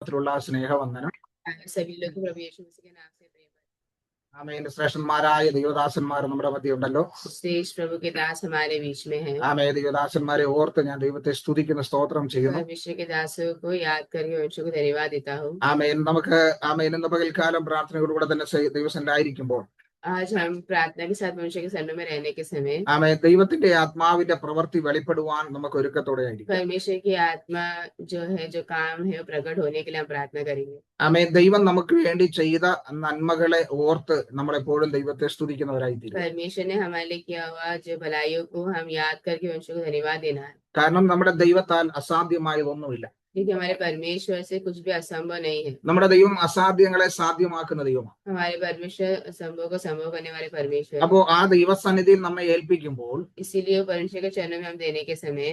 നാമത്തിലുള്ള സ്നേഹവന്ദനം. सभी लोग को प्रभु यीशु मसीह के नाम से प्रेम भरा। ആമേൻ. ശ്രേഷ്ഠന്മാരായ ദൈവദാസന്മാർ നമ്മുടെ മധ്യ ഉണ്ടല്ലോ. श्रेष्ठ प्रभु के दास हमारे बीच में है। ആമേ. ദൈവദാസന്മാരെ ഓർത്ത് ഞാൻ ദൈവത്തെ സ്തുതിക്കുന്ന സ്തോത്രം ചെയ്യുന്നു. परमेश्वर के दासों को याद करके उनको को धन्यवाद देता हूँ। ആമേൻ. നമുക്ക് ആമേൻ ഇന്ന് പകൽക്കാലം പ്രാർത്ഥനയോടുകൂടെ തന്നെ ദൈവസന്നിധിയിലായിരിക്കുമ്പോൾ आज हम प्रार्थना के साथ मनुष्य के सन्नों में रहने के समय ആമേൻ ദൈവത്തിന്റെ ആത്മാവിന്റെ പ്രവൃത്തി വെളിപ്പെടുവാൻ നമുക്ക് ഒരുക്കത്തോടെ ആയിരിക്കും. परमेश्वर की आत्मा जो है जो काम है वो प्रकट होने के लिए हम प्रार्थना करेंगे। ആമേൻ. ദൈവം നമുക്ക് വേണ്ടി ചെയ്ത നന്മകളെ ഓർത്ത് നമ്മളെപ്പോഴും ദൈവത്തെ സ്തുതിക്കുന്നവരായിത്തീരും. परमेश्वर ने हमारे लिए किया हुआ जो भलाइयों को हम याद करके उनको को धन्यवाद देना है, കാരണം നമ്മുടെ ദൈവത്താൽ അസാധ്യമായതൊന്നുമില്ല. क्योंकि हमारे परमेश्वर से कुछ भी असंभव नहीं है। നമ്മുടെ ദൈവം അസാധ്യങ്ങളെ സാധ്യമാക്കുന്ന ദൈവമാണ്. हमारे परमेश्वर असंभव को संभव करने वाले परमेश्वर। അപ്പോ ആ ദൈവസന്നിധിയിൽ നമ്മെ ഏൽപ്പിക്കുമ്പോൾ इसीलिए परमेश्वर के चरणों में हम देने के समय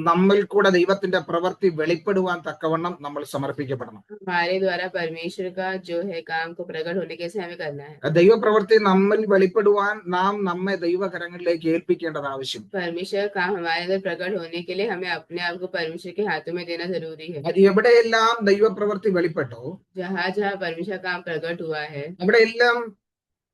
നമ്മൾ കൂടെ ദൈവത്തിന്റെ പ്രവൃത്തി വെളിപ്പെടുവാൻ തക്കവണ്ണം നമ്മൾ സമർപ്പിക്കപ്പെടണം. हमारे द्वारा परमेश्वर का जो है काम को प्रकट होने के समय हमें करना है। ദൈവപ്രവൃത്തി നമ്മിൽ വെളിപ്പെടുവാൻ നാം നമ്മെ ദൈവകരങ്ങളിലേക്ക് ഏൽപ്പിക്കേണ്ടത് ആവശ്യം. परमेश्वर का हमारे अंदर प्रकट होने के लिए हमें अपने आप को परमेश्वर के हाथों में देना जरूरी है। എവിടെയെല്ലാം ദൈവപ്രവൃത്തി വെളിപ്പെട്ടോ जहाँ जहाँ परमेश्वर काम प्रकट हुआ है അവിടെയെല്ലാം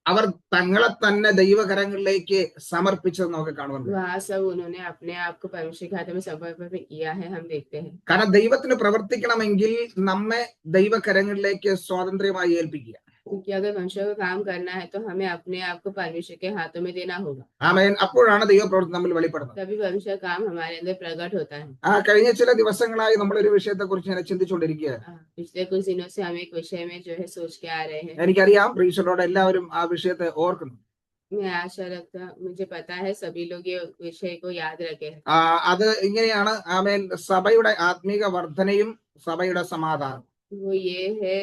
അവർ തങ്ങളെ തന്നെ ദൈവകരങ്ങളിലേക്ക് സമർപ്പിച്ചത് നമുക്ക് കാണുവാൻ കഴിയും. वहाँ सब उन्होंने अपने आप को परमेश्वर के हाथों में समर्पित किया है, हम देखते हैं। കാരണം ദൈവത്തിന് പ്രവർത്തിക്കണമെങ്കിൽ നമ്മെ ദൈവകരങ്ങളിലേക്ക് സ്വാതന്ത്ര്യമായി ഏൽപ്പിക്കുക. क्योंकि अगर मनुष्य को काम करना है तो हमें अपने आप को परमेश्वर के हाथों में देना होगा, ആമേൻ. അപ്പോഴാണ് ദൈവപ്രവൃത്തി നമ്മൾ വെളിപ്പെടുന്നത്. तभी परमेश्वर काम हमारे अंदर प्रकट होता है। കഴിഞ്ഞ ചില ദിവസങ്ങളായി നമ്മളൊരു വിഷയത്തെ കുറിച്ച് ഞാൻ ചിന്തിച്ചുകൊണ്ടിരിക്കുകയാണ്. पिछले कुछ दिनों से हम एक विषय में जो है सोच के आ रहे हैं। എനിക്കറിയാം പ്രീശരോട് എല്ലാവരും ആ വിഷയത്തെ ഓർക്കുന്നു. मैं आशा रखता, मुझे पता है सभी लोग ये विषय को याद रखे हैं। അത് ഇങ്ങനെയാണ്. ആമേൻ. സഭയുടെ ആത്മീക വർധനയും സഭയുടെ സമാധാനം. वो ये है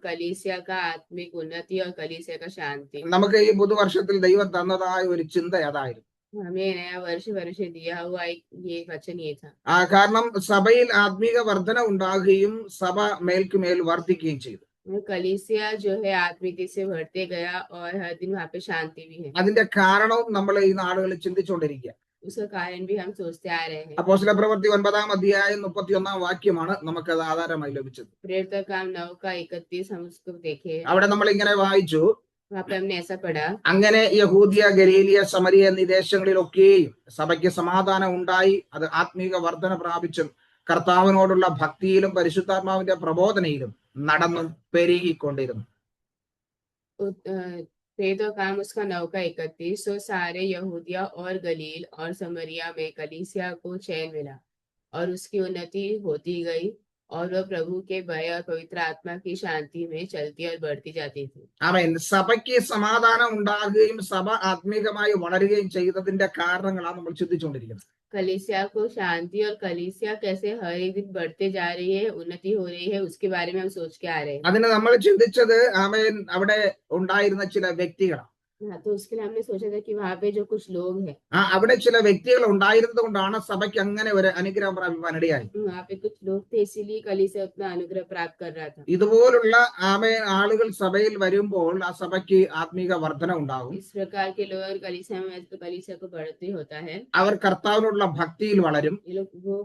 कलीसिया का आत्मिक उन्नति और कलीसिया का शांति। നമുക്ക് ഈ പുതുവർഷത്തിൽ ദൈവം തന്നതായ ഒരു ചിന്ത അതായിരുന്നു. हमें नया वर्ष परमेश्वर दिया हुआ एक ये वचन ये था। കാരണം സഭയിൽ ആത്മീക വർധന ഉണ്ടാകുകയും സഭ മേൽക്കുമേൽ വർദ്ധിക്കുകയും ചെയ്തു. कलीसिया जो है आत्मिकता से बढ़ते गया और हर दिन वहाँ पे शांति भी है। അതിന്റെ കാരണവും നമ്മൾ ഈ നാളുകളിൽ ചിന്തിച്ചുകൊണ്ടിരിക്കുക. उसका कारण भी हम सोचते आ रहे हैं। അപ്പോസ്തലപ്രവൃത്തി 9-ാം അധ്യായം 31-ാം വാക്യമാണ് നമുക്കത് ആധാരമായി ലഭിച്ചത്. प्रेरित काम 9:31 हम उसको देखे। അവിടെ നമ്മൾ ഇങ്ങനെ വായിച്ചു, वहाँ पे हमने ऐसा पढ़ा, അങ്ങനെ യഹൂദിയ, ഗലീലിയ, സമരിയ എന്നീ ദേശങ്ങളിലൊക്കെയും സഭയ്ക്ക് സമാധാനം ഉണ്ടായി. അത് ആത്മീക വർധന പ്രാപിച്ചും കർത്താവിനോടുള്ള ഭക്തിയിലും പരിശുദ്ധാത്മാവിന്റെ പ്രബോധനയിലും നടന്നും പെരുകിക്കൊണ്ടിരുന്നു. प्रेरित काम उसका 9:31। सो सारे यहूदिया और गलील और समरिया में कलीसिया को चैन मिला और उसकी उन्नति होती गई और वह प्रभु के भय और पवित्र आत्मा की शांति में चलती और बढ़ती जाती थी। ആമേൻ. സഭയ്ക്ക് സമാധാനം ഉണ്ടാകുകയും സഭ ആത്മീകമായി വളരുകയും ചെയ്തതിന്റെ കാരണങ്ങളാണ് നമ്മൾ ചിന്തിച്ചുകൊണ്ടിരിക്കുന്നത്. कलीसिया को शांति और कलीसिया कैसे हर एक दिन बढ़ते जा रही है, उन्नति हो रही है, उसके बारे में हम सोच के आ रहे हैं। അതിന് നമ്മൾ ചിന്തിച്ചത് ആമേൻ അവിടെ ഉണ്ടായിരുന്ന ചില വ്യക്തികളാണ്. हाँ, तो उसके लिए हमने सोचा था कि वहाँ पे जो कुछ लोग हैं, അവിടെ ചില വ്യക്തികൾ ഉണ്ടായിരുന്നത് കൊണ്ടാണ് സഭയ്ക്ക് അങ്ങനെ ഒരു അനുഗ്രഹം പ്രാപിക്കാൻ ഇടയായി. वहाँ पे कुछ लोग थे, इसीलिए कलीसिया अपना अनुग्रह प्राप्त कर रहा था। ഇതുപോലുള്ള ആമേൻ ആളുകൾ സഭയിൽ വരുമ്പോൾ ആ സഭയ്ക്ക് ആത്മീക വർധന ഉണ്ടാകും. इस प्रकार के लोग अगर कलीसिया में तो कलीसिया को बढ़ती होता है। അവർ കർത്താവിനോടുള്ള ഭക്തിയിൽ വളരും. ये लोग वो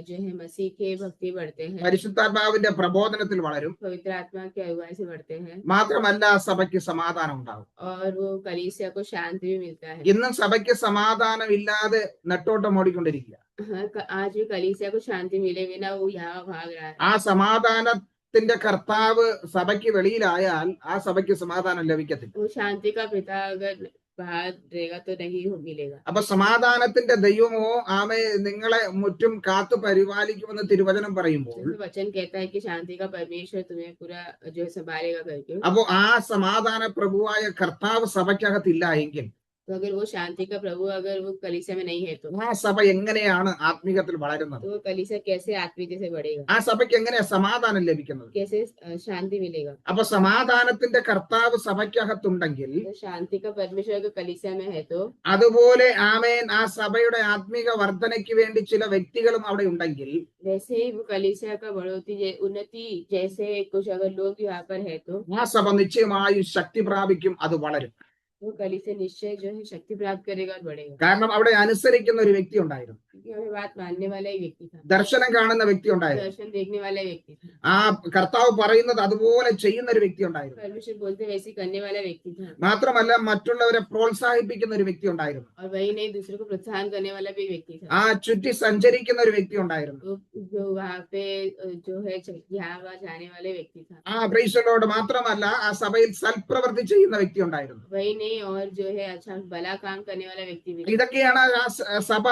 जो है मसीह के भक्ति बढ़ते हैं, പരിശുദ്ധാത്മാവിന്റെ പ്രബോധനത്തിൽ വളരും. पवित्र आत्मा की अगुवाई से बढ़ते हैं മാത്രമല്ല സഭയ്ക്ക് സമാധാനം ഉണ്ടാകും. और वो कलीसिया को शांति भी मिलता है। ഇന്നും സഭയ്ക്ക് സമാധാനം ഇല്ലാതെ നെട്ടോട്ടം ഓടിക്കൊണ്ടിരിക്കുക. हाँ, आज भी कलीसिया को शांति मिले बिना वो यहाँ भाग रहा है। ആ സമാധാനത്തിന്റെ കർത്താവ് സഭയ്ക്ക് വെളിയിലായാൽ ആ സഭയ്ക്ക് സമാധാനം ലഭിക്കത്തില്ല. वो शांति का पिता अगर बाहर रहेगा तो नहीं मिलेगा। അപ്പൊ സമാധാനത്തിന്റെ ദൈവമോ ആമേ നിങ്ങളെ മുറ്റും കാത്തു പരിപാലിക്കുമെന്ന് തിരുവചനം പറയുമ്പോൾ जैसे वचन कहता है कि शांति का परमेश्वर तुम्हें पूरा जो है संभालेगा करके, അപ്പോ ആ സമാധാന പ്രഭുവായ കർത്താവ് സഭയ്ക്കകത്തില്ല എങ്കിൽ तो अगर वो शांति का प्रभु अगर वो कलीसिया में नहीं है तो ആ സഭ എങ്ങനെയാണ് ആത്മീകത്തിൽ വളരുന്നത്? वो कलीसिया कैसे आत्मीयता से बढ़ेगा, ആ സഭയ്ക്ക് എങ്ങനെയാ സമാധാനം ലഭിക്കുന്നത്? कैसे शांति मिलेगा? അപ്പൊ സമാധാനത്തിന്റെ കർത്താവ് സഭയ്ക്കകത്തുണ്ടെങ്കിൽ तो शांति का परमेश्वर अगर कलीसिया में है तो അതുപോലെ ആമേൻ ആ സഭയുടെ ആത്മീക വർധനയ്ക്ക് വേണ്ടി ചില വ്യക്തികളും അവിടെ ഉണ്ടെങ്കിൽ वैसे ही वो कलीसिया का बढ़ोतरी उन्नति जैसे कुछ अगर लोग यहाँ पर है तो ആ സഭ നിശ്ചയമായും ശക്തി പ്രാപിക്കും, അത് വളരും. वो कलीसिया निश्चय जो है शक्ति प्राप्त करेगा और बढ़ेगा, കാരണം അവിടെ അനുസരിക്കുന്ന ഒരു വ്യക്തി ഉണ്ടായിരുന്നു, क्योंकि हमें बात मानने वाला ही व्यक्ति था, ദർശനം കാണുന്ന വ്യക്തി ഉണ്ടായിരുന്നു, दर्शन देखने वाला ही व्यक्ति था, ആ കർത്താവ് പറയുന്നത് അതുപോലെ ചെയ്യുന്ന ഒരു വ്യക്തി ഉണ്ടായിരുന്നു. परमेश्वर बोलते वैसे करने वाला व्यक्ति था, മാത്രമല്ല മറ്റുള്ളവരെ പ്രോത്സാഹിപ്പിക്കുന്ന ഒരു വ്യക്തി ഉണ്ടായിരുന്നു, और वही नहीं दूसरे को प्रोत्साहन करने वाला भी व्यक्ति था, ആ ചുറ്റി സഞ്ചരിക്കുന്ന ഒരു വ്യക്തി ഉണ്ടായിരുന്നു. जो वहाँ पे जो है यहाँ वहाँ जाने वाले व्यक्ति था, ആ പ്രൈസ് ദി ലോർഡ്. മാത്രമല്ല ആ സഭയിൽ സൽപ്രവൃത്തി ചെയ്യുന്ന വ്യക്തി ഉണ്ടായിരുന്നു. वही नहीं और जो है अच्छा भला काम करने वाला व्यक्ति भी था। ഇതൊക്കെയാണ് ആ സഭ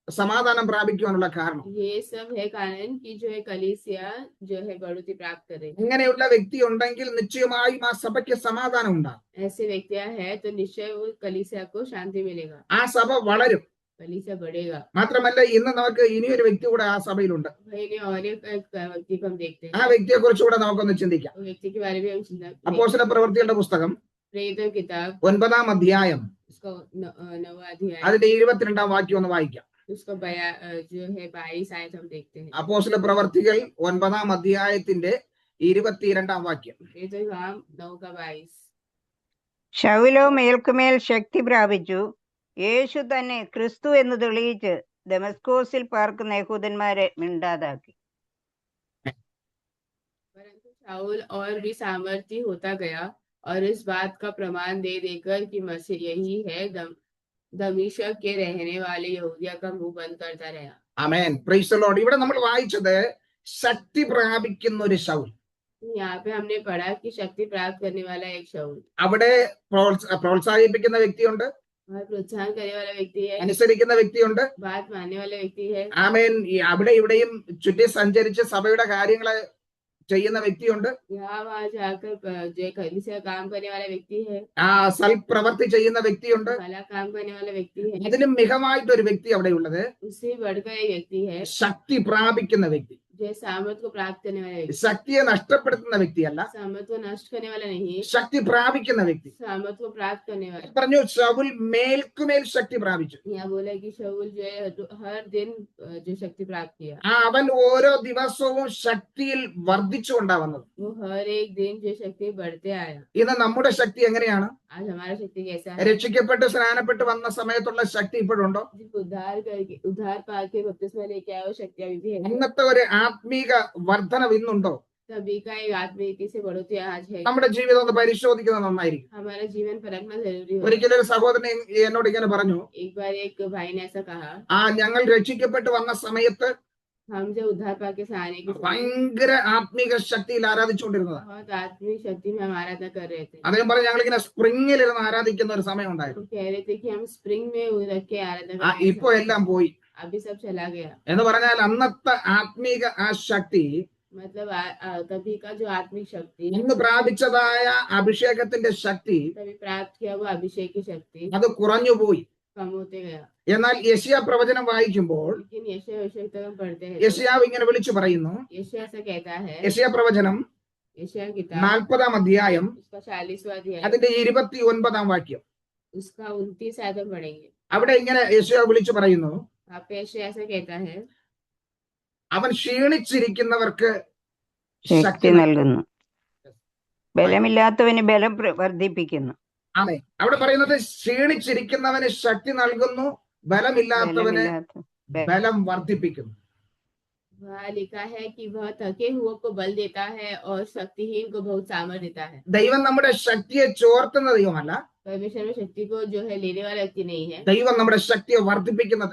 സമാധാനം പ്രാപിക്കുവാനുള്ള കാരണം. ये सब है कारण कि जो है कलीसिया जो है बढ़ोतरी प्राप्त करे, ഇങ്ങനെയുള്ള വ്യക്തി ഉണ്ടെങ്കിൽ നിശ്ചയമായും ആ സഭയ്ക്ക് സമാധാനം ഉണ്ടാകും, ऐसे व्यक्तियां है तो निश्चय वो कलीसिया को शांति मिलेगा, ആ സഭ വളരും. कलीसिया बढ़ेगा। മാത്രമല്ല ഇന്ന് നമുക്ക് ഇനിയൊരു വ്യക്തി കൂടെ ആ സഭയിലുണ്ട്. वही नहीं और एक व्यक्ति को हम देखते ആ हैं, വ്യക്തിയെ കുറിച്ചുകൂടെ നമുക്കൊന്ന് ചിന്തിക്കാം. वो व्यक्ति के बारे में हम चिंता करें। അപ്പോസ്തല പ്രവൃത്തികളുടെ പുസ്തകം प्रेरितों की किताब 9-ാം അധ്യായം उसका 9वां अध्याय അതിന്റെ 22-ാം വാക്യം ഒന്ന് വായിക്കാം. उसका जो है 22 आयत हम देखते हैं। അപ്പോസ്തല പ്രവൃത്തികൾ 9-ാം അധ്യായത്തിന്റെ 22-ാം വാക്യം. प्रेरितों की काम 9 का 22। ശൗലോ മേൽക്കുമേൽ ശക്തി പ്രാപിച്ചു, യേശു തന്നെ ക്രിസ്തു എന്ന് തെളിയിച്ച് ദമസ്കോസിൽ പാർക്കുന്ന യഹൂദന്മാരെ മിണ്ടാതാക്കി. परंतु शाऊल और भी सामर्थी होता गया और इस बात का प्रमाण दे देकर कि मसीह यही है, दमिश्क के रहने वाले यहूदिया का मुंह बंद करता रहा। ആമേൻ. Praise the lord. ഇവിടെ നമ്മൾ വായിച്ചത് ശക്തി പ്രാപിക്കുന്ന ഒരു ശൗൽ. यहाँ पे हमने पढ़ा कि शक्ति प्राप्त करने वाला एक शाऊल, അവിടെ പ്രോത്സാഹിപ്പിക്കുന്ന വ്യക്തിയുണ്ട്, और प्रोत्साहन करने वाला व्यक्ति है, അനുസരിക്കുന്ന വ്യക്തിയുണ്ട്. बात मानने वाला व्यक्ति है, ആമേൻ. അവിടെ ഇവിടെയും ചുറ്റി സഞ്ചരിച്ച് സഭയുടെ കാര്യങ്ങളെ ചെയ്യുന്ന വ്യക്തിയുണ്ട്, यहाँ वहाँ जाकर जो कलीसिया काम करने वाला व्यक्ति है, ആ സൽപ്രവൃത്തി ചെയ്യുന്ന വ്യക്തിയുണ്ട്. भला काम करने वाला व्यक्ति है, അതിലും മികമായിട്ട് ഒരു വ്യക്തി അവിടെ ഉള്ളത് उससे बढ़कर एक व्यक्ति है ശക്തി പ്രാപിക്കുന്ന വ്യക്തി. जो सामर्थ को प्राप्त करने वाला व्यक्ति, ശക്തിയെ നഷ്ടപ്പെടുത്തുന്ന വ്യക്തിയല്ല, सामर्थ को नष्ट करने वाला नहीं, ശക്തി പ്രാപിക്കുന്ന വ്യക്തി. सामर्थ को प्राप्त करने वाला। പറഞ്ഞു ശൗൽ മേൽക്കുമേൽ ശക്തി പ്രാപിച്ചു. यहाँ बोला कि शाऊल जो है हर दिन जो शक्ति प्राप्त किया, അവൻ ഓരോ ദിവസവും ശക്തിയിൽ വർദ്ധിച്ചുകൊണ്ടാ വന്നത്. वो हर एक दिन जो शक्ति बढ़ते आया। ഇന്ന് നമ്മുടെ ശക്തി എങ്ങനെയാണ്? आज हमारा शक्ति कैसा है? രക്ഷിക്കപ്പെട്ട് സ്നാനപ്പെട്ട് വന്ന സമയത്തുള്ള ശക്തി ഇപ്പോഴുണ്ടോ? जिसको उद्धार पाके बपतिस्मा लेके आया वो शक्ति अभी भी है। ഇന്നത്തെ ഒരു ആത്മീക വർധനവ് ഇന്നുണ്ടോ? सभी का एक आत्मिक से बढ़ोतरी आज है। നമ്മുടെ ജീവിതം ഒന്ന് പരിശോധിക്കുന്നത് നന്നായിരിക്കും. हमारा जीवन परखना जरूरी है। ഒരിക്കലൊരു സഹോദരൻ എന്നോട് ഇങ്ങനെ പറഞ്ഞു, एक बार एक भाई ने ऐसा कहा, ഞങ്ങൾ രക്ഷിക്കപ്പെട്ട് വന്ന സമയത്ത് हम जब उद्धार पाके से आने के समय ഭയങ്കര ആത്മീക ശക്തിയിൽ ആരാധിച്ചുകൊണ്ടിരുന്നതാണ്. बहुत आत्मिक शक्ति में हम आराधना कर रहे थे। അദ്ദേഹം പറഞ്ഞു ഞങ്ങളിങ്ങനെ സ്പ്രിങ്ങിലിരുന്ന് ആരാധിക്കുന്ന ഒരു സമയം ഉണ്ടായിരുന്നു. तो कह रहे थे कि हम स्प्रिंग में रख के आराधना कर ഇപ്പൊ എല്ലാം പോയി अभी सब चला गया। എന്ന് പറഞ്ഞാൽ അന്നത്തെ ആത്മീക ആ ശക്തി, मतलब तभी का जो आत्मिक शक्ति ഇന്ന് പ്രാപിച്ചതായ അഭിഷേകത്തിന്റെ ശക്തി तभी प्राप्त किया वो अभिषेक की शक्ति അത് കുറഞ്ഞുപോയി. कम होते गया। എന്നാൽ യെശയ്യാ പ്രവചനം वाയിക്കുമ്പോൾ लेकिन यशायाह तक हम पढ़ते हैं, യെശയ്യാവ് ഇങ്ങനെ വിളിച്ചു പറയുന്നു. यशायाह ऐसा कहता है, യെശയ്യാ പ്രവചനം यशायाह किताब 40-ാം अധ്യായം उसका 40वां अध्याय അതിന്റെ 29-ാം വാക്യം. उसका 29 आयत हम पढ़ेंगे। അവിടെ ഇങ്ങനെ യെശയ്യാവ് വിളിച്ചു പറയുന്നു, आप यशायाह ऐसा कहता है, അവൻ ക്ഷീണിച്ചിരിക്കുന്നവർക്ക് ശക്തി നൽകുന്നു, ബലമില്ലാത്തവന് ബലം വർദ്ധിപ്പിക്കുന്നു. ആമേ. അവിടെ പറയുന്നത് ക്ഷീണിച്ചിരിക്കുന്നവന് ശക്തി നൽകുന്നു, ബലമില്ലാത്തവന് ബലം വർദ്ധിപ്പിക്കുന്നു. वहाँ लिखा है कि वह थके हुए को बल देता है और शक्तिहीन को बहुत सामर्थ देता है। ദൈവം നമ്മുടെ ശക്തിയെ ചോർത്തുന്ന ദൈവമല്ല, परमेश्वर में शक्ति को जो है लेने वाला व्यक्ति नहीं है, ദൈവം നമ്മുടെ ശക്തിയെ വർദ്ധിപ്പിക്കുന്ന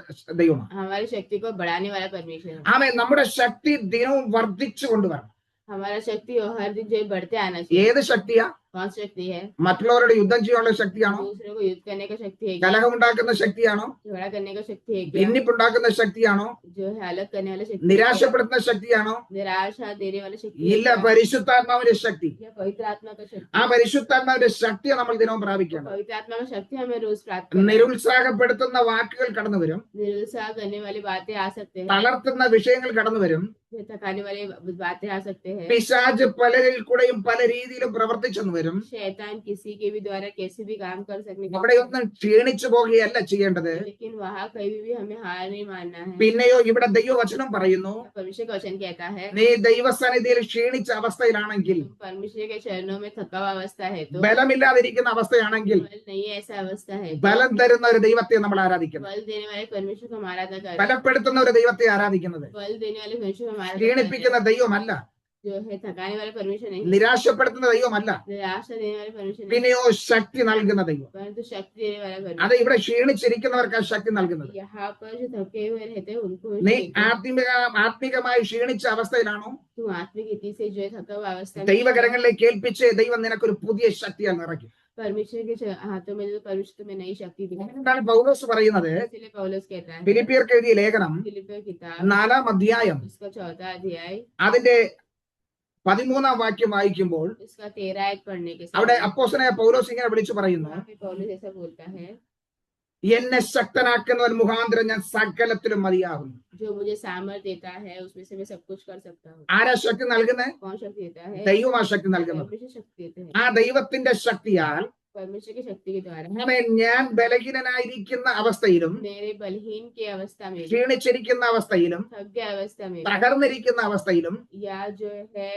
ദൈവമാണ്. हमारी शक्ति को बढ़ाने वाला परमेश्वर है। ആമേ. നമ്മുടെ ശക്തി ദിനവും വർദ്ധിച്ചു കൊണ്ടുവരണം. हमारा शक्ति हर दिन जो है बढ़ते आना चाहिए। ഏത് ശക്തിയാ? कौन सी शक्ति है? മറ്റുള്ളവരുടെ യുദ്ധം ചെയ്യാനുള്ള ശക്തിയാണോ? दूसरे को युद्ध करने का शक्ति है क्या? കലഹമുണ്ടാക്കുന്ന ശക്തിയാണോ? झगड़ा करने का शक्ति है क्या? ഭിന്നിപ്പുണ്ടാക്കുന്ന ശക്തിയാണോ? जो है अलग करने वाला शक्ति है क्या? നിരാശപ്പെടുത്തുന്ന ശക്തിയാണോ? निराशा देने वाला शक्ति है ഇല്ല, क्या? പരിശുദ്ധാത്മാവിന്റെ ശക്തി. या पवित्र आत्मा का शक्ति? ആ പരിശുദ്ധാത്മാവിന്റെ ശക്തിയെ നമ്മൾ ദിനവും പ്രാപിക്കണം. पवित्र आत्मा का शक्ति हमें रोज प्राप्त करना है। നിരുത്സാഹപ്പെടുത്തുന്ന വാക്കുകൾ കടന്നു വരും, निरुत्साह करने वाली बातें आ सकते हैं, തളർത്തുന്ന വിഷയങ്ങൾ കടന്നു വരും. थकाने वाली बातें आ सकते हैं, പിശാച് പലരിൽ കൂടെയും പല രീതിയിലും പ്രവർത്തിച്ചെന്ന് വരും. കാരണവശാലും शैतान किसी के भी द्वारा कैसे भी काम कर सकने की അവിടെയൊന്നും ക്ഷീണിച്ചു പോകുകയല്ല ചെയ്യേണ്ടത്. लेकिन वहाँ कहीं भी हमें हार नहीं मानना है। പിന്നെയോ ഇവിടെ ദൈവവചനം പറയുന്നു, परमेश्वर का वचन कहता है നീ ദൈവസന്നിധിയിൽ ക്ഷീണിച്ച അവസ്ഥയിലാണെങ്കിൽ, तुम परमेश्वर के चरणों में थका हुआ अवस्था है तो, ബലമില്ലാതിരിക്കുന്ന അവസ്ഥയാണെങ്കിൽ, बल नहीं है ऐसा अवस्था है तो, ബലം തരുന്ന ഒരു ദൈവത്തെ നമ്മൾ ആരാധിക്കുന്നത്, बल देने वाले परमेश्वर को हम आराधना करते हैं। ബലപ്പെടുത്തുന്ന ഒരു ദൈവത്തെ ആരാധിക്കുന്നത്. बल देने वाले परमेश्वर को हम आराधना करते ക്ഷീണിപ്പിക്കുന്ന ദൈവമല്ല, हैं। जो है थकाने वाले परमेश्वर नहीं, നിരാശപ്പെടുത്തുന്ന ദൈവമല്ല, निराशा देने वाले परमेश्वर नहीं, പിന്നെയോ ശക്തി നൽകുന്ന ദൈവം. परंतु शक्ति देने वाला അത് परमेश्वर। ഇവിടെ ക്ഷീണിച്ചിരിക്കുന്നവർക്ക് ശക്തി നൽകുന്നത്. यहाँ पर जो थके हुए रहते हैं उनको നീ शक्ति। ആത്മികമായി ക്ഷീണിച്ച അവസ്ഥയിലാണോ? तुम आत्मिक रीति से जो है थका हुआ अवस्था में ദൈവകരങ്ങളിലേക്ക് ഏൽപ്പിച്ച് ദൈവം നിനക്കൊരു പുതിയ ശക്തിയാൽ നിറയ്ക്കും. परमेश्वर के हाथों में जो परमेश्वर तुम्हें नई शक्ति दी। എന്താണ് പൗലോസ് പറയുന്നത്? इसलिए पौलुस कहता है ഫിലിപ്പിയർക്ക് എഴുതിയ ലേഖനം फिलिपियों किताब 4-ാം അധ്യായം उसका 4वां अध्याय അതിന്റെ 13-ാം വാക്യം വായിക്കുമ്പോൾ उसका 13 आयत पढ़ने के അവിടെ साथ അപ്പോസ്തലനായ പൗലോസ് ഇങ്ങനെ വിളിച്ചു പറയുന്നു, वहाँ पे पौलुस ऐसा बोलता है, എന്നെ ശക്തനാക്കുന്നവൻ മുഖാന്തരം ഞാൻ സകലത്തിലും മതിയാകുന്നു. जो मुझे सामर्थ देता है उसमें से मैं सब कुछ कर सकता हूँ। ആരാ ശക്തി നൽകുന്നത്? कौन शक्ति देता है? ദൈവമാ ശക്തി നൽകുന്നത്. परमेश्वर शक्ति देते हैं। ആ ദൈവത്തിന്റെ ശക്തിയാൽ परमेश्वर की शक्ति के द्वारा ഞാൻ ബലഹീനനായിരിക്കുന്ന അവസ്ഥയിലും, मेरे बलहीन की अवस्था में, ക്ഷീണിച്ചിരിക്കുന്ന അവസ്ഥയിലും, थक गया अवस्था में, തകർന്നിരിക്കുന്ന അവസ്ഥയിലും या जो है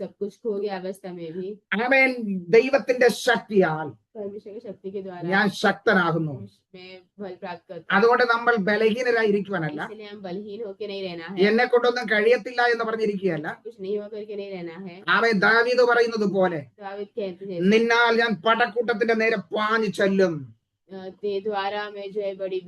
सब कुछ खो गया अवस्था में भी ആമേൻ ദൈവത്തിന്റെ ശക്തിയാൽ परमेश्वर की शक्ति के द्वारा ഞാൻ ശക്തനാകുന്നു. मैं बल प्राप्त करता हूँ। അതുകൊണ്ട് നമ്മൾ ബലഹീനരായിരിക്കുവാനല്ല, इसलिए हम बलहीन होके नहीं रहना है, എന്നെ കൊണ്ടൊന്നും കഴിയത്തില്ല എന്ന് പറഞ്ഞിരിക്കുകയല്ല. कुछ नहीं हो करके नहीं रहना है। ആമേൻ ദാവീദ് പറയുന്നത് പോലെ, दाऊद कहते हैं നിന്നാൽ ഞാൻ പടക്കൂട്ടത്തിന്റെ നേരെ പാഞ്ഞു ചെല്ലും. ते द्वारा मैं जो है बड़ी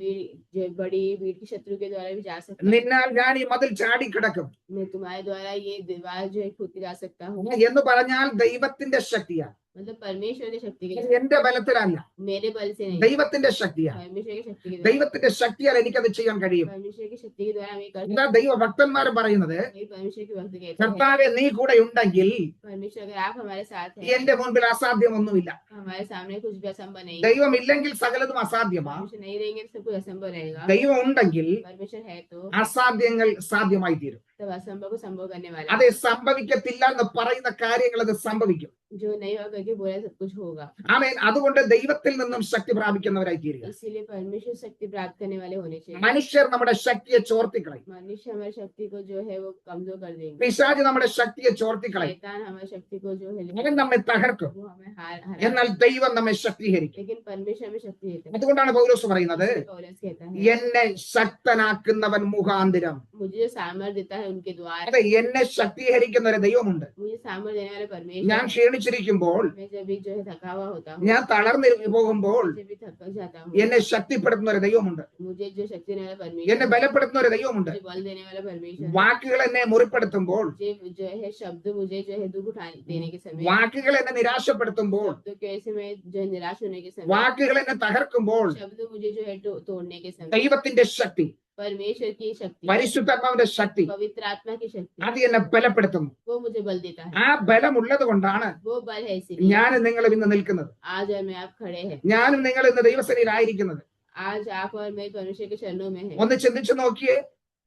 भीड़ की शत्रु के द्वारा भी जा सकता हूँ। നിന്നാൽ ഞാൻ ഈ മതിൽ ചാടിക്കിടക്കും मैं तुम्हारे द्वारा ये दीवार जो है कूद के जा सकता हूँ। എന്ന് പറഞ്ഞാൽ ദൈവത്തിന്റെ ശക്തിയാ, मतलब परमेश्वर की शक्ति के എന്റെ ബലത്തിലല്ല, मेरे बल से नहीं, ദൈവത്തിന്റെ ശക്തിയാ. परमेश्वर की शक्ति के द्वारा, ദൈവത്തിന്റെ ശക്തിയാൽ എനിക്കത് ചെയ്യാൻ കഴിയും. परमेश्वर की शक्ति के द्वारा हम ये कर सकते എന്താ ദൈവഭക്തന്മാർ പറയുന്നത്? हैं। ये परमेश्वर के वक्त कहते हैं, കർത്താവെ നീ കൂടെ ഉണ്ടെങ്കിൽ परमेश्वर अगर आप हमारे साथ हैं, എന്റെ മുൻപിൽ അസാധ്യമൊന്നുമില്ല. हमारे सामने कुछ भी असंभव नहीं है। ദൈവം ഇല്ലെങ്കിൽ സകലതും അസാധ്യമാ. परमेश्वर नहीं रहेंगे तो सब कुछ असंभव रहेगा। ദൈവം ഉണ്ടെങ്കിൽ परमेश्वर है तो അസാധ്യങ്ങൾ സാധ്യമായി തീരും. तब असंभव को संभव करने वाला അത് സംഭവിക്കത്തില്ല എന്ന് പറയുന്ന കാര്യങ്ങൾ അത് സംഭവിക്കും. जो नहीं होगा करके बोला सब कुछ होगा। ആമേൻ. അതുകൊണ്ട് ദൈവത്തിൽ നിന്നും ശക്തി പ്രാപിക്കുന്നവരായി തീരുക. इसीलिए परमेश्वर शक्ति प्राप्त करने वाले होने चाहिए। മനുഷ്യർ നമ്മുടെ ശക്തിയെ ചോർത്തിക്കളയും. मनुष्य हमारी शक्ति को जो है वो कमजोर कर देंगे। പിശാച് നമ്മുടെ ശക്തിയെ ചോർത്തിക്കളയും. शैतान हमारी शक्ति को जो है അവൻ നമ്മെ തകർക്കും. वो हमें हरा, എന്നാൽ ദൈവം നമ്മെ ശക്തീകരിക്കും. लेकिन परमेश्वर हमें शक्ति देता है। അതുകൊണ്ടാണ് പൗലോസ് പറയുന്നത്, पौलुस कहता है എന്നെ ശക്തനാക്കുന്നവൻ മുഖാന്തിരം. मुझे जो सामर्थ देता है उनके द्वारा, അതെ, എന്നെ ശക്തീകരിക്കുന്ന ഒരു ദൈവമുണ്ട്. मुझे सामर्थ देने वाले ഞാൻ परमेश्वर। ക്ഷീണിച്ചിരിക്കുമ്പോൾ, मैं जब भी जो है थका हुआ होता हूँ, ഞാൻ തളർന്നു പോകുമ്പോൾ जब भी थक जाता हूँ, എന്നെ ശക്തിപ്പെടുത്തുന്ന ഒരു ദൈവമുണ്ട്. मुझे जो शक्ति देने वाला എന്നെ परमेश्वर, ബലപ്പെടുത്തുന്ന ഒരു ദൈവമുണ്ട്. मुझे बल देने वाला परमेश्वर, വാക്കുകൾ എന്നെ മുറിപ്പെടുത്തുമ്പോൾ, मुझे जो है शब्द मुझे जो है दुख उठाने देने के समय, വാക്കുകൾ എന്നെ നിരാശപ്പെടുത്തുമ്പോൾ, शब्दों के ऐसे में जो है निराश होने के समय, വാക്കുകൾ എന്നെ തകർക്കുമ്പോൾ, शब्द मुझे जो है तोड़ने के समय, ദൈവത്തിന്റെ ശക്തി, परमेश्वर की शक्ति, പരിശുദ്ധാത്മാവിന്റെ ശക്തി, पवित्र आत्मा की शक्ति, അത് എന്നെ ബലപ്പെടുത്തുന്നു. वो मुझे बल देता है। ആ ബലമുള്ളത് കൊണ്ടാണ് वो बल है इसीलिए ഞാനും നിങ്ങളും ഇന്ന് നിൽക്കുന്നത്. आज और मैं आप खड़े हैं। ഞാനും നിങ്ങൾ ഇന്ന് ദൈവസന്നിധിയിലായിരിക്കുന്നത്. आज आप और मैं परमेश्वर के चरणों में हैं। ഒന്ന് ചിന്തിച്ചു നോക്കിയേ,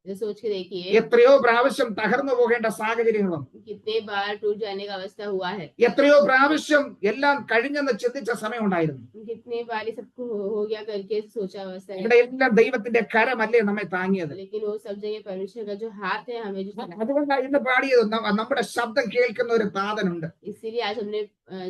जो सोच के देखिए എത്രയോ പ്രാവശ്യം തകർന്നു പോകേണ്ട സാഹചര്യങ്ങൾ വന്നു. कितने बार टूट जाने का अवस्था हुआ है, എത്രയോ പ്രാവശ്യം എല്ലാം കഴിഞ്ഞെന്ന് ചിന്തിച്ച സമയം ഉണ്ടായിരുന്നു. कितने बार ये सब हो गया करके सोचा अवस्था है, ഇവിടെ എല്ലാം ദൈവത്തിന്റെ കരമല്ലേ നമ്മെ താങ്ങിയത്. लेकिन वो सब जगह परमेश्वर का जो हाथ है हमें जो चलाया। അതുകൊണ്ടാണ് ഇന്ന് പാടിയത്. നമ്മുടെ ശബ്ദം കേൾക്കുന്ന ഒരു താതനുണ്ട്. इसीलिए आज हमने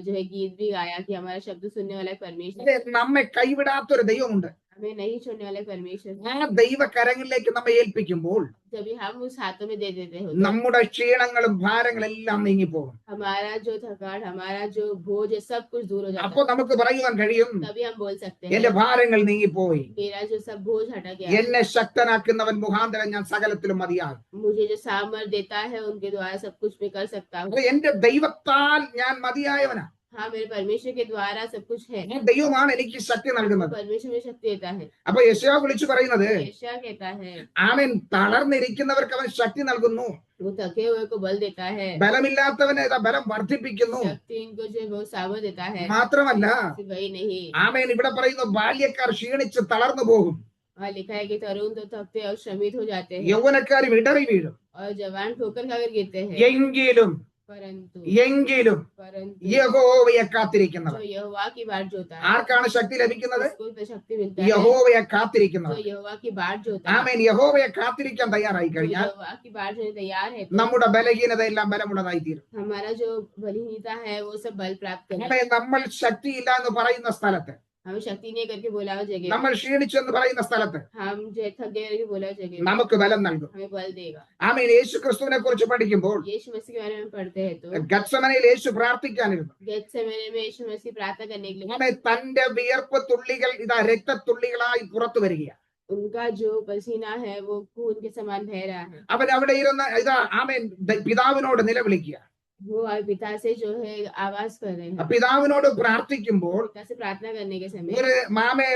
जो है गीत भी गाया कि हमारा शब्द सुनने वाला परमेश्वर, അതെ, നമ്മെ കൈവിടാത്തൊരു ദൈവമുണ്ട്. हमें नहीं छोड़ने वाले परमेश्वर। ആ ദൈവകരങ്ങളിലേക്ക് നമ്മെ ഏൽപ്പിക്കുമ്പോൾ जब हम उस हाथों में दे देते हैं നമ്മുടെ ക്ഷീണങ്ങളും ഭാരങ്ങളും എല്ലാം നീങ്ങിപ്പോകും. हमारा जो थकान, हमारा जो बोझ है सब कुछ दूर हो जाता അപ്പൊ നമുക്ക് പറയുവാൻ കഴിയും, है। तभी हम बोल सकते എന്റെ हैं ഭാരങ്ങൾ നീങ്ങിപ്പോയി. मेरा जो सब बोझ हटा गया, എന്നെ ശക്തനാക്കുന്നവൻ മുഖാന്തരം ഞാൻ സകലത്തിലും മതിയാകും. मुझे जो सामर्थ देता है उनके द्वारा सब कुछ मैं कर सकता हूँ। അപ്പൊ എന്റെ ദൈവത്താൽ ഞാൻ മതിയായവനാ. हाँ, मेरे परमेश्वर के द्वारा सब कुछ है। ആ ദൈവമാണ് എനിക്ക് ശക്തി നൽകുന്നത്. परमेश्वर में शक्ति देता है। അപ്പൊ യെശയ്യാ വിളിച്ചു പറയുന്നത്, यशायाह कहता है ആമേൻ, തളർന്നിരിക്കുന്നവർക്ക് അവൻ ശക്തി നൽകുന്നു, वो थके हुए को बल देता है, ബലമില്ലാത്തവന് ഇതാ ബലം വർദ്ധിപ്പിക്കുന്നു. शक्ति इनको जो है वो सामर्थ देता है। മാത്രമല്ല, सिर्फ वही नहीं, ആമേൻ, ഇവിടെ പറയുന്നു ബാല്യക്കാർ ക്ഷീണിച്ച് തളർന്നു പോകും, वहाँ लिखा है कि तरुण तो थकते और श्रमित हो जाते हैं യൗവനക്കാരും ഇടറി വീഴും. और जवान ठोकर खाकर गिरते हैं, എങ്കിലും परंतु എങ്കിലും परंतु യഹോവയെ കാത്തിരിക്കുന്നവർ. जो यहोवा की बाट जोता है ആർക്കാണ് ശക്തി ലഭിക്കുന്നത്? उसको तो शक्ति मिलता है യഹോവയെ जो കാത്തിരിക്കുന്നവർ. यहोवा की बाट जोता है ആമേൻ. യഹോവയെ കാത്തിരിക്കാൻ തയ്യാറായി जो കഴിഞ്ഞാൽ यहोवा की बाट जोने तैयार है तो നമ്മുടെ ബലഹീനത എല്ലാം ബലമുള്ളതായി തീരും. हमारा जो बलहीनता है वो सब बल प्राप्त करेगा ആമേൻ. നമ്മൾ ശക്തിയില്ല എന്ന് പറയുന്ന സ്ഥലത്ത്, हमें शक्ति नहीं करके बोला हुआ जगह നമ്മൾ ക്ഷീണിച്ചെന്ന് പറയുന്ന സ്ഥലത്ത് हम जो थक गए करके बोला हुआ जगह നമുക്ക് ബലം നൽകും. हमें बल देगा ആമേൻ. യേശു ക്രിസ്തുവിനെ കുറിച്ച് പഠിക്കുമ്പോൾ यीशु मसीह के बारे में पढ़ते हैं तो ഗത്സമനയിൽ യേശു പ്രാർത്ഥിക്കാനിരുന്നു. गेत्सेमने में यीशु मसीह प्रार्थना करने के लिए ആമേൻ. തന്റെ വിയർപ്പ് തുള്ളികൾ ഇതാ രക്തത്തുള്ളികളായി പുറത്തു വരികയാണ്. उनका जो पसीना है वो खून के समान बह रहा है അവൻ അവിടെ ഇരുന്ന് ഇതാ ആമേൻ പിതാവിനോട് നിലവിളിക്കുക. वो पिता से जो है आवाज कर रहे हैं പിതാവിനോട് പ്രാർത്ഥിക്കുമ്പോൾ पिता से प्रार्थना करने के समय ഒരു മാമേ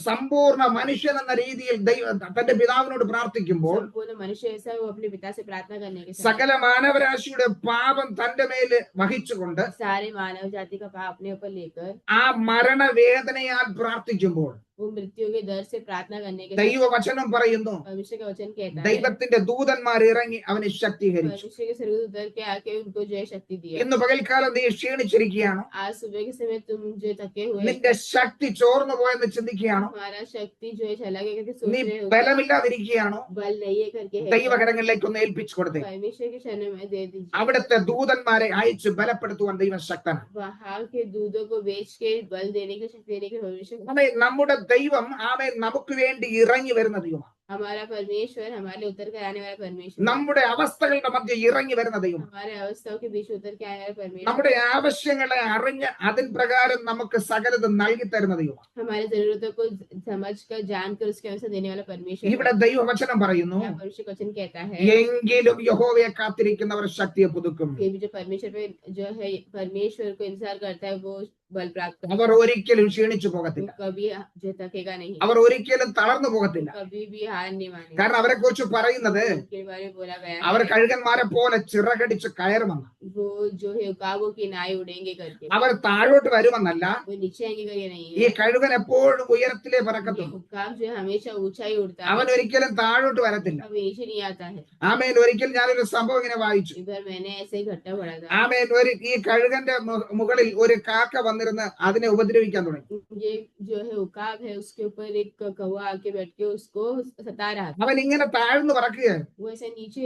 സമ്പൂർണ്ണ മനുഷ്യൻ എന്ന രീതിയിൽ തന്റെ പിതാവിനോട് പ്രാർത്ഥിക്കുമ്പോൾ संपूर्ण मनुष्य ऐसा वो अपने पिता से प्रार्थना करने के समय സകല മാനവരാശിയുടെ പാപം തന്റെ മേല് വഹിച്ചുകൊണ്ട് सारे मानव जाति का पाप अपने ऊपर लेकर ആ മരണവേദനയാൽ പ്രാർത്ഥിക്കുമ്പോൾ वो मृत्यु के दर से प्रार्थना करने के समय ദൈവവചനം പറയുന്നു, परमेश्वर का वचन कहता है ദൈവത്തിന്റെ ദൂതന്മാർ ഇറങ്ങി അവനെ ശക്തീകരിച്ചു. परमेश्वर के स्वर्गदूत उतर के आके उनको जो है शक्ति दिया ഇന്ന് പകൽക്കാലം നീ ക്ഷീണിച്ചിരിക്കുകയാണോ? आज सुबह के समय तुम जो थके हुए നിന്റെ ശക്തി ചോർന്നു പോയെന്ന് ചിന്തിക്കുകയാണോ? हमारा शक्ति जो है चला गया करके सोच നീ रहे हो ബലമില്ലാതിരിക്കുകയാണോ? बल नहीं है करके है ദൈവകരങ്ങളിലേക്ക് ഒന്ന് ഏൽപ്പിച്ചു കൊടുത്തേ. परमेश्वर के शरण में दे दीजिए അവിടുത്തെ ദൂതന്മാരെ അയച്ച് ബലപ്പെടുത്തുവാൻ ദൈവം ശക്തനാണ്. वहां के दूधों को बेच के बल देने की शक्ति देने के भविष्य ആമേൻ. നമ്മുടെ ദൈവം ആമേൻ നമുക്ക് വേണ്ടി ഇറങ്ങി വരുന്ന ദൈവമാണ്. हमारा परमेश्वर हमारे उतर कर आने वाला परमेश्वर നമ്മുടെ അവസ്ഥകളുടെ മധ്യ ഇറങ്ങി വരുന്ന ദൈവം. हमारे अवस्थाओं के बीच उतर के आने वाला परमेश्वर നമ്മുടെ ആവശ്യങ്ങളെ അറിഞ്ഞ് അതിൻ പ്രകാരം നമുക്ക് സകലതും നൽകി തരുന്ന ദൈവം. हमारे जरूरतों को समझ कर जान कर उसके अनुसार देने वाला परमेश्वर ഇവിടെ ദൈവവചനം പറയുന്നു, यहाँ परमेश्वर का वचन कहता है എങ്കിലും യഹോവയെ കാത്തിരിക്കുന്നവർ ശക്തിയെ പുതുക്കും. फिर भी जो परमेश्वर पे जो है परमेश्वर को इंतजार करता है वो बल प्राप्त करता അവർ ഒരിക്കലും ക്ഷീണിച്ചു है പോകത്തില്ല. वो कभी जो थकेगा नहीं അവർ ഒരിക്കലും തളർന്നു പോകത്തില്ല. कभी भी हार नहीं मानेगा കാരണം അവരെ കുറിച്ച് പറയുന്നത് उनके बारे में बोला गया അവർ है കഴുകന്മാരെ പോലെ ചിറകടിച്ച് കയറുമെന്ന്. वो जो है काबू की नाई उड़ेंगे करके അവർ താഴോട്ട് വരുമെന്നല്ല, वो नीचे आएंगे करके नहीं ഈ है കഴുകൻ എപ്പോഴും ഉയരത്തിലേ ये പറക്കത്തുള്ളൂ. हुक्काम जो है हमेशा ऊंचाई उड़ता അവൻ है ഒരിക്കലും താഴോട്ട് വരത്തില്ല. कभी नीचे नहीं आता है ആമേൻ. ഒരിക്കൽ ഞാനൊരു സംഭവം ഇങ്ങനെ വായിച്ചു. एक बार मैंने ऐसे ही घटना पढ़ा था ആമേൻ. ഈ കഴുകന്റെ മുകളിൽ ഒരു കാക്ക വന്നിരുന്ന് അതിനെ ഉപദ്രവിക്കാൻ തുടങ്ങി. ये जो है उकाब है उसके ऊपर एक कौवा आके बैठ के उसको सता रहा था അവൻ ഇങ്ങനെ താഴ്ന്നു പറക്കുകയാണ്. वो ऐसे नीचे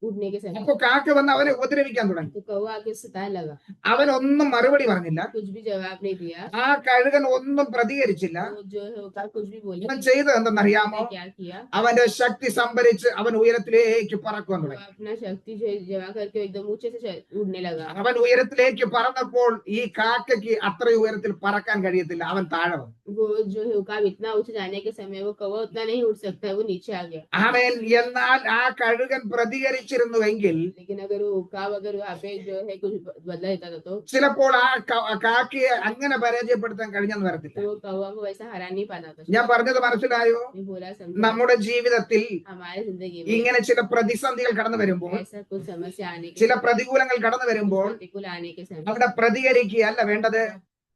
उड़ने के समय അപ്പൊ കാക്ക വന്ന് അവനെ ഉപദ്രവിക്കാൻ തുടങ്ങി. तो कौवा आके सताने लगा അവൻ ഒന്നും മറുപടി പറഞ്ഞില്ല. कुछ भी जवाब नहीं दिया ആ കഴുകൻ ഒന്നും പ്രതികരിച്ചില്ല. वो जो है उकाब कुछ भी बोले അവൻ ചെയ്തത് എന്തെന്നറിയാമോ? उसने क्या किया അവന്റെ ശക്തി സംഭരിച്ച് അവൻ ഉയരത്തിലേക്ക് പറക്കുവാൻ वो തുടങ്ങി. अपना शक्ति जो है जमा करके एकदम ऊंचे से उड़ने लगा അവൻ ഉയരത്തിലേക്ക് പറന്നപ്പോൾ ഈ കാക്കയ്ക്ക് അത്രയും ഉയരത്തിൽ പറക്കാൻ കഴിയത്തില്ല. അവൻ താഴെ വന്നു. वो जो है उकाब इतना ऊंचे जाने के समय वो कौवा उतना नहीं उड़ सकता है वो नीचे आ गया അവൻ എന്നാൽ ആ കഴുകൻ പ്രതികരിച്ചിരുന്നുവെങ്കിൽ लेकिन अगर वो उकाब अगर वहाँ पे जो है कुछ बदला देता था तो ചിലപ്പോൾ ആ കാക്കയെ അങ്ങനെ പരാജയപ്പെടുത്താൻ കഴിഞ്ഞെന്ന് വരത്തില്ല. वो कौवा को वैसा हरा नहीं पाता था ഞാൻ പറഞ്ഞത് മനസ്സിലായോ? मैं बोला समझा നമ്മുടെ ജീവിതത്തിൽ हमारे जिंदगी में ഇങ്ങനെ ചില പ്രതിസന്ധികൾ കടന്നു വരുമ്പോൾ, ऐसा कुछ समस्या आने के ചില പ്രതികൂലങ്ങൾ കടന്നു വരുമ്പോൾ प्रतिकूल आने के समय അവിടെ പ്രതികരിക്കുകയല്ല വേണ്ടത്.